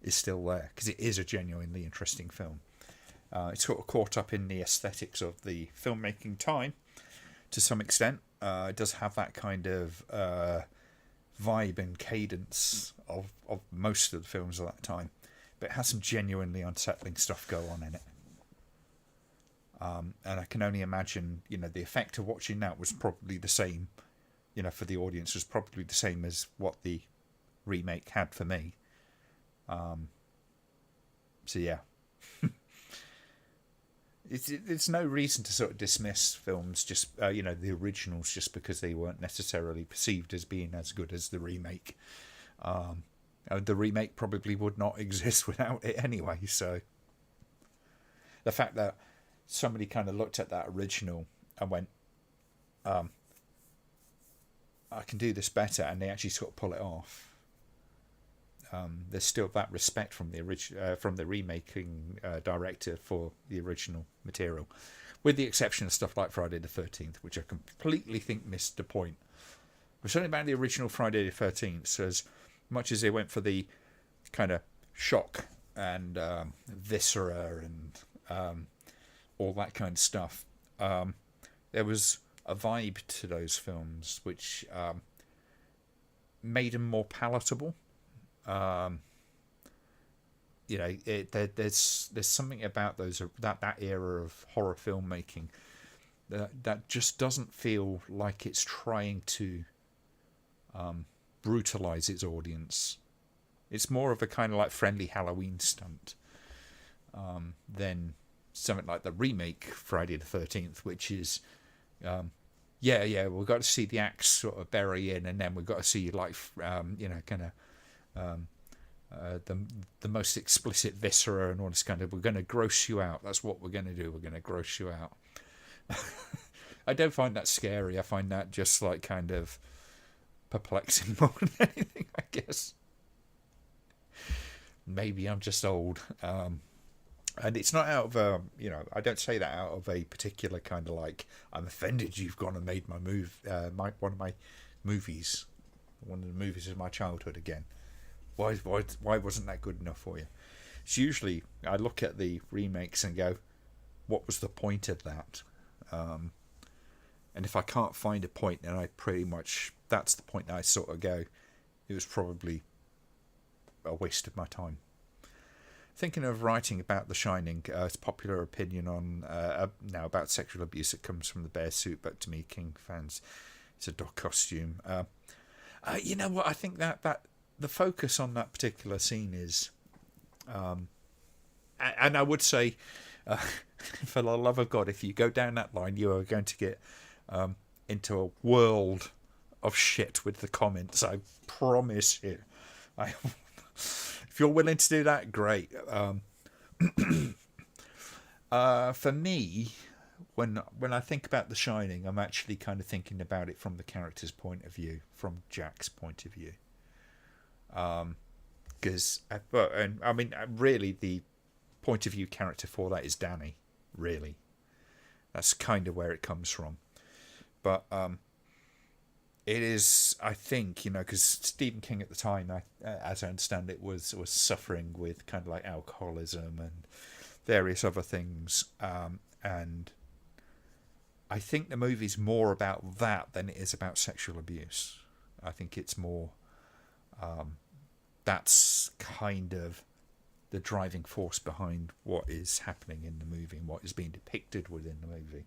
is still there, because it is a genuinely interesting film. It's sort of caught up in the aesthetics of the filmmaking time to some extent. It does have that kind of vibe and cadence of most of the films of that time, but it has some genuinely unsettling stuff go on in it. And I can only imagine, the effect of watching that was probably the same, for the audience, was probably the same as what the remake had for me. So yeah. It's no reason to sort of dismiss films, just the originals, just because they weren't necessarily perceived as being as good as the remake. The remake probably would not exist without it anyway. So the fact that somebody kind of looked at that original and went, I can do this better, and they actually sort of pull it off. There's still that respect from the remaking director for the original material, with the exception of stuff like Friday the 13th, which I completely think missed the point. There's something about the original Friday the 13th, so as much as they went for the kind of shock and viscera and all that kind of stuff, there was a vibe to those films which made them more palatable. There's something about those that era of horror filmmaking that just doesn't feel like it's trying to brutalize its audience. It's more of a kind of like friendly Halloween stunt than something like the remake Friday the 13th, which is we've got to see the axe sort of bury in, and then we've got to see the most explicit viscera and all this kind of, we're going to gross you out. That's what we're going to do. We're going to gross you out. I don't find that scary. I find that just like kind of perplexing more than anything, I guess. Maybe I'm just old. And it's not out of I don't say that out of a particular kind of like, I'm offended you've gone and made my one of my movies, one of the movies of my childhood again. Why wasn't that good enough for you? It's usually, I look at the remakes and go, what was the point of that? And if I can't find a point, then that's the point that I sort of go, it was probably a waste of my time. thinking of writing about The Shining. It's popular opinion on now about sexual abuse that comes from the bear suit, but to me, King fans, it's a dog costume. You know what? I think that the focus on that particular scene is, and I would say, for the love of God, if you go down that line, you are going to get into a world of shit with the comments. I promise you. If you're willing to do that, great. For me, when I think about The Shining, I'm actually kind of thinking about it from the character's point of view, from Jack's point of view. Because, I mean, really, the point of view character for that is Danny. Really, that's kind of where it comes from. But it is, I think, because Stephen King at the time, as I understand it, was suffering with kind of like alcoholism and various other things, and I think the movie's more about that than it is about sexual abuse. I think it's more that's kind of the driving force behind what is happening in the movie and what is being depicted within the movie.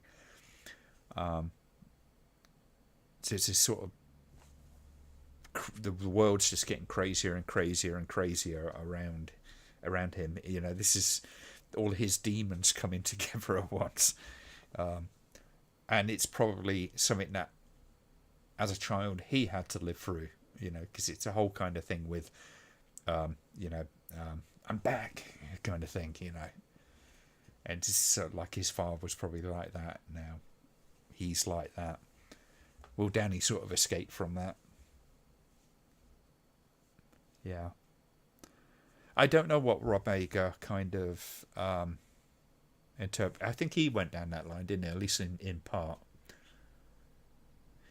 So it's this sort of, the world's just getting crazier and crazier and crazier around him. This is all his demons coming together at once, and it's probably something that, as a child, he had to live through. Because it's a whole kind of thing with, I'm back kind of thing. And it's sort of like his father was probably like that. Now he's like that. Will Danny sort of escape from that? Yeah. I don't know what Rob Ager kind of I think he went down that line, didn't he? At least in part.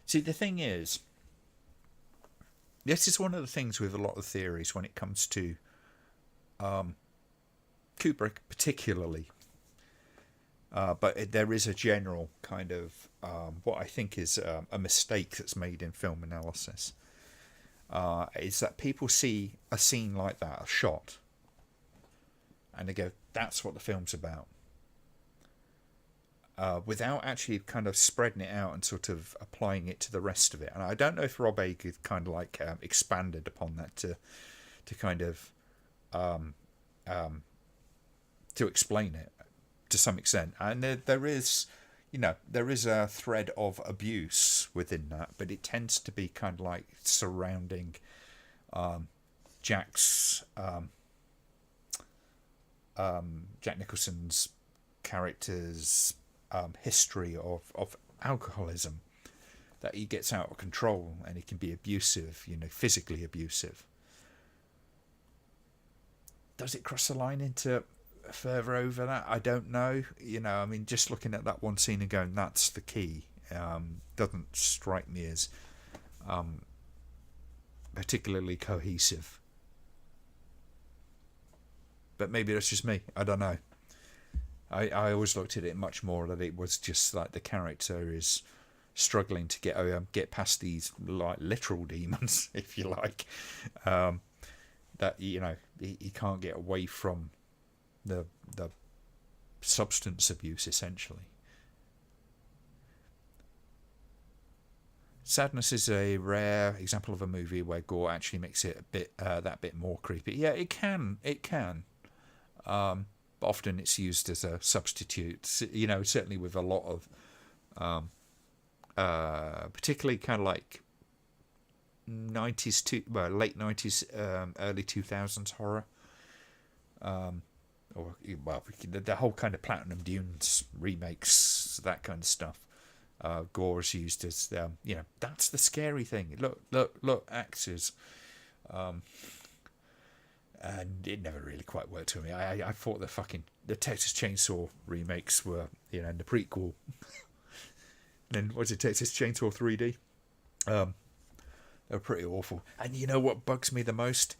See, the thing is, this is one of the things with a lot of theories when it comes to Kubrick particularly. But there is a general kind of what I think is a mistake that's made in film analysis, is that people see a scene like that, a shot, and they go, that's what the film's about, without actually kind of spreading it out and sort of applying it to the rest of it. And I don't know if Rob Ager kind of like expanded upon that to kind of to explain it to some extent. And there is a thread of abuse within that, but it tends to be kind of like surrounding Jack's Jack Nicholson's character's history of alcoholism, that he gets out of control and he can be abusive, physically abusive. Does it cross the line into further over that? I don't know. I mean, just looking at that one scene and going, that's the key, doesn't strike me as particularly cohesive. But maybe that's just me. I don't know. I always looked at it much more that it was just like the character is struggling to get past these like literal demons, if you like, that he can't get away from the substance abuse, essentially. Sadness is a rare example of a movie where gore actually makes it a bit that bit more creepy. Yeah, it can. But often it's used as a substitute. Certainly with a lot of particularly kind of like 90s to late 90s, early 2000s horror. Or the whole kind of Platinum Dunes remakes, that kind of stuff. Gore is used as that's the scary thing. Look, actors, and it never really quite worked for me. I thought the Texas Chainsaw remakes were in the prequel. Then was it Texas Chainsaw 3D? They were pretty awful. And you know what bugs me the most?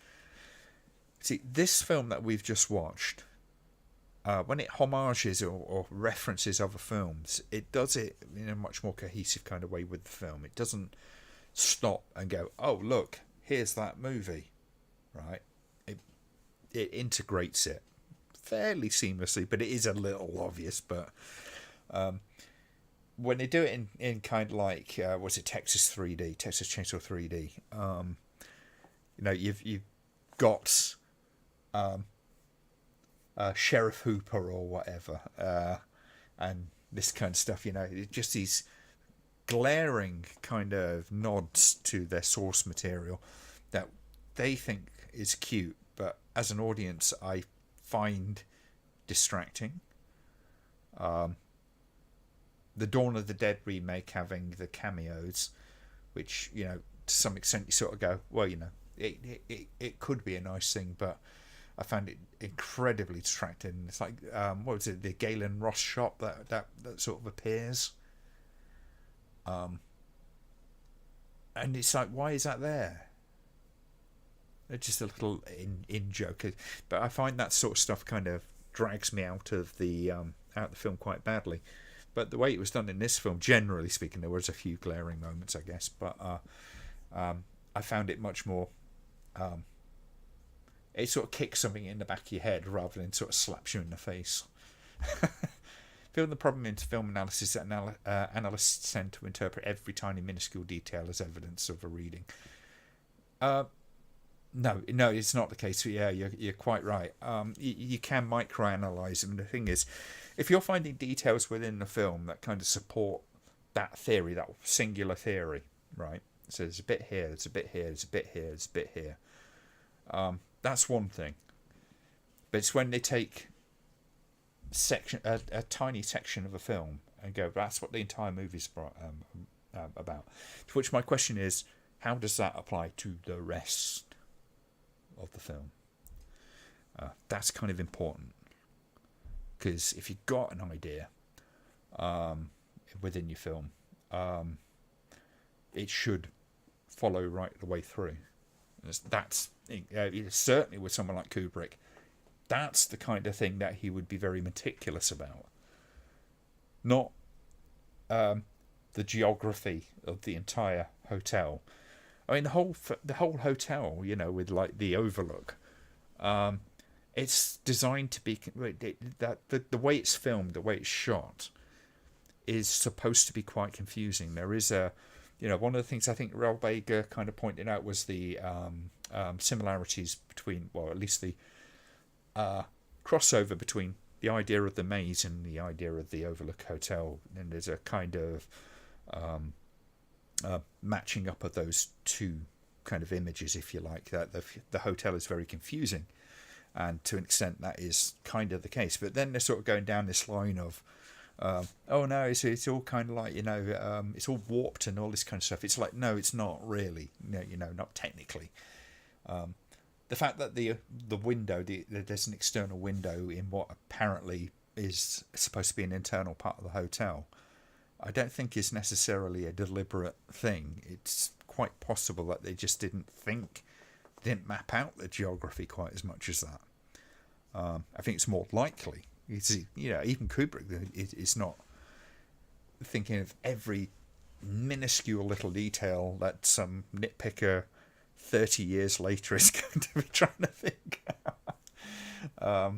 See, this film that we've just watched, when it homages or references other films, it does it in a much more cohesive kind of way with the film. It doesn't stop and go, oh, look, here's that movie, right? It integrates it fairly seamlessly, but it is a little obvious. But when they do it in kind of like was it Texas Chainsaw 3D? You've got Sheriff Hooper or whatever, and this kind of stuff. Just these glaring kind of nods to their source material that they think is cute, but as an audience I find distracting. The Dawn of the Dead remake having the cameos, which to some extent you sort of go, well, it could be a nice thing, but I found it incredibly distracting. It's like what was it, the Galen Ross shop that sort of appears. And it's like, why is that there? It's just a little in joke, but I find that sort of stuff kind of drags me out of the film quite badly. But the way it was done in this film, generally speaking, there was a few glaring moments, I guess, but I found it much more. It sort of kicks something in the back of your head rather than sort of slaps you in the face. The problem in film analysis is that analysts tend to interpret every tiny minuscule detail as evidence of a reading. No, it's not the case. Yeah, you're quite right. You can microanalyze them. The thing is, if you're finding details within the film that kind of support that theory, that singular theory, right? So there's a bit here, there's a bit here, there's a bit here, there's a bit here. That's one thing. But it's when they take a tiny section of a film and go, that's what the entire movie's about. To which my question is, how does that apply to the rest of the film? That's kind of important, because if you've got an idea within your film, it should follow right the way through. That's certainly with someone like Kubrick. That's the kind of thing that he would be very meticulous about. Not the geography of the entire hotel. I mean, the whole hotel, with like the overlook. It's designed to be that the way it's filmed, the way it's shot, is supposed to be quite confusing. There is one of the things I think Rel Bager kind of pointed out was the similarities between, well, at least the crossover between the idea of the maze and the idea of the Overlook Hotel. And there's a kind of matching up of those two kind of images, if you like. That the hotel is very confusing, and to an extent that is kind of the case. But then they're sort of going down this line of oh no, it's all kind of like it's all warped and all this kind of stuff. It's like, no, it's not really. Not technically. The fact that the window, there's an external window in what apparently is supposed to be an internal part of the hotel, I don't think is necessarily a deliberate thing. It's quite possible that they just didn't map out the geography quite as much as that. I think it's more likely. Even Kubrick is not thinking of every minuscule little detail that some nitpicker 30 years later is going to be trying to think out.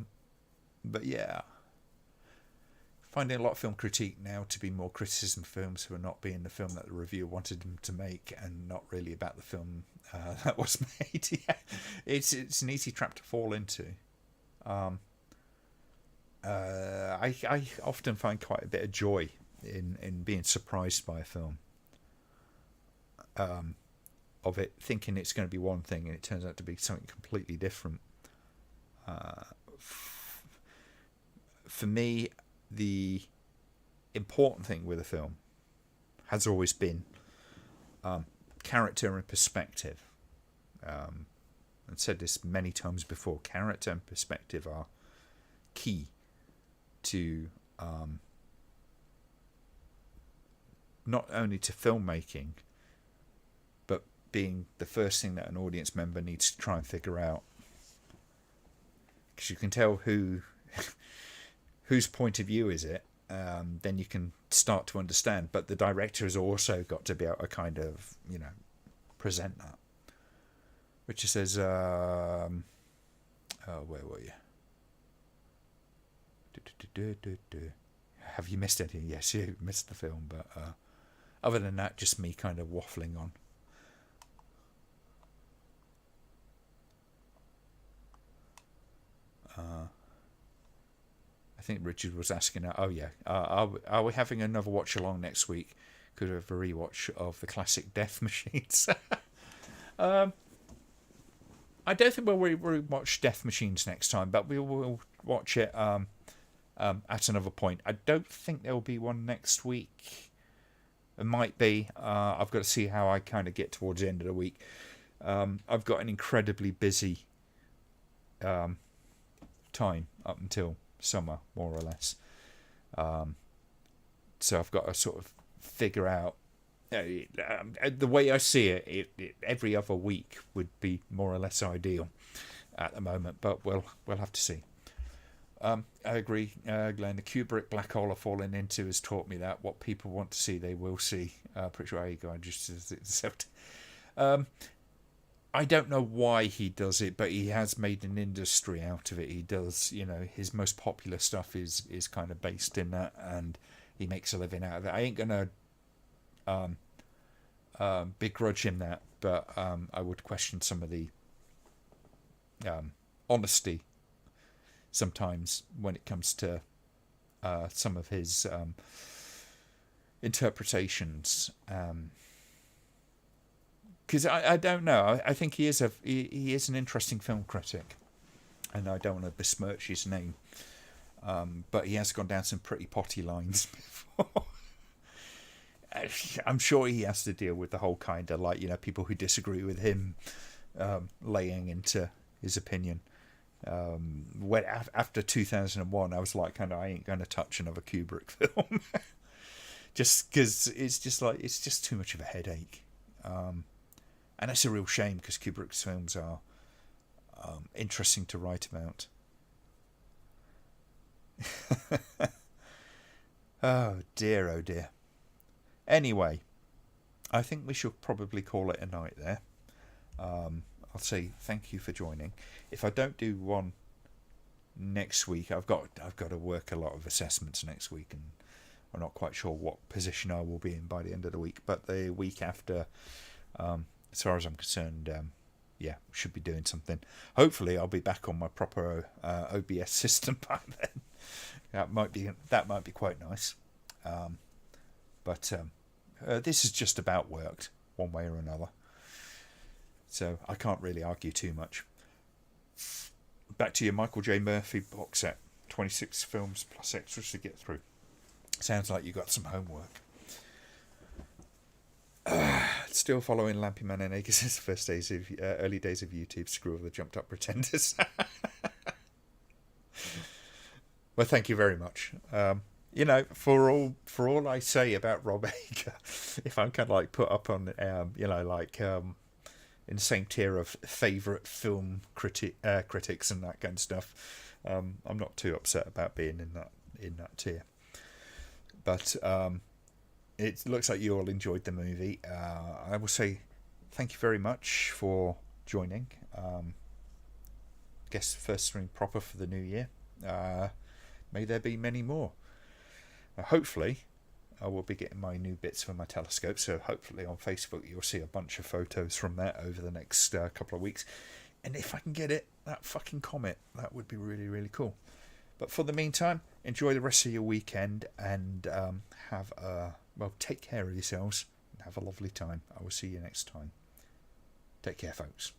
But yeah, finding a lot of film critique now to be more criticism of films who are not being the film that the reviewer wanted them to make, and not really about the film that was made. Yeah, it's an easy trap to fall into. I often find quite a bit of joy in being surprised by a film. Of it thinking it's going to be one thing and it turns out to be something completely different. For me, the important thing with a film has always been character and perspective. I've said this many times before. Character and perspective are key to not only to filmmaking, but being the first thing that an audience member needs to try and figure out, because you can tell whose point of view is it, then you can start to understand. But the director has also got to be able to kind of present that, which says where were you? Have you missed anything? Yes, you missed the film, but other than that, just me kind of waffling on. I think Richard was asking, oh yeah, are we having another watch along next week? Could we have a rewatch of the classic Death Machines? I don't think we'll rewatch Death Machines next time, but we will watch it at another point. I don't think there'll be one next week. It might be. I've got to see how I kind of get towards the end of the week. I've got an incredibly busy time up until summer, more or less. So I've got to sort of figure out. The way I see it, every other week would be more or less ideal at the moment, but we'll have to see. I agree, Glenn. The Kubrick black hole I've fallen into has taught me that what people want to see, they will see. Pretty sure I just accept. I don't know why he does it, but he has made an industry out of it. He does, his most popular stuff is kind of based in that, and he makes a living out of it. I ain't gonna begrudge him that, but I would question some of the honesty sometimes when it comes to some of his interpretations. Because I don't know. I think he is an interesting film critic, and I don't want to besmirch his name, but he has gone down some pretty potty lines before. I'm sure he has to deal with the whole kind of people who disagree with him laying into his opinion. When after 2001, I was like, I ain't going to touch another Kubrick film, just because it's just too much of a headache. And that's a real shame because Kubrick's films are interesting to write about. Oh dear. Anyway, I think we should probably call it a night there. I'll say thank you for joining. If I don't do one next week, I've got to work a lot of assessments next week, and I'm not quite sure what position I will be in by the end of the week. But the week after, as far as I'm concerned, should be doing something. Hopefully, I'll be back on my proper OBS system by then. That might be quite nice. But this has just about worked one way or another, so I can't really argue too much. Back to your Michael J. Murphy box set, 26 films plus extras to get through. Sounds like you got some homework. Still following Lampy Man and Agus' early days of YouTube. Screw all the jumped up pretenders. Well, thank you very much. For all I say about Rob Ager, if I'm kind of put up on in the same tier of favourite film critics and that kind of stuff, I'm not too upset about being in that tier. But it looks like you all enjoyed the movie. I will say thank you very much for joining. Guess first stream proper for the new year. May there be many more. Hopefully, I will be getting my new bits for my telescope, so hopefully on Facebook you'll see a bunch of photos from that over the next couple of weeks. And if I can get it, that fucking comet, that would be really, really cool. But for the meantime, enjoy the rest of your weekend and take care of yourselves and have a lovely time. I will see you next time. Take care, folks.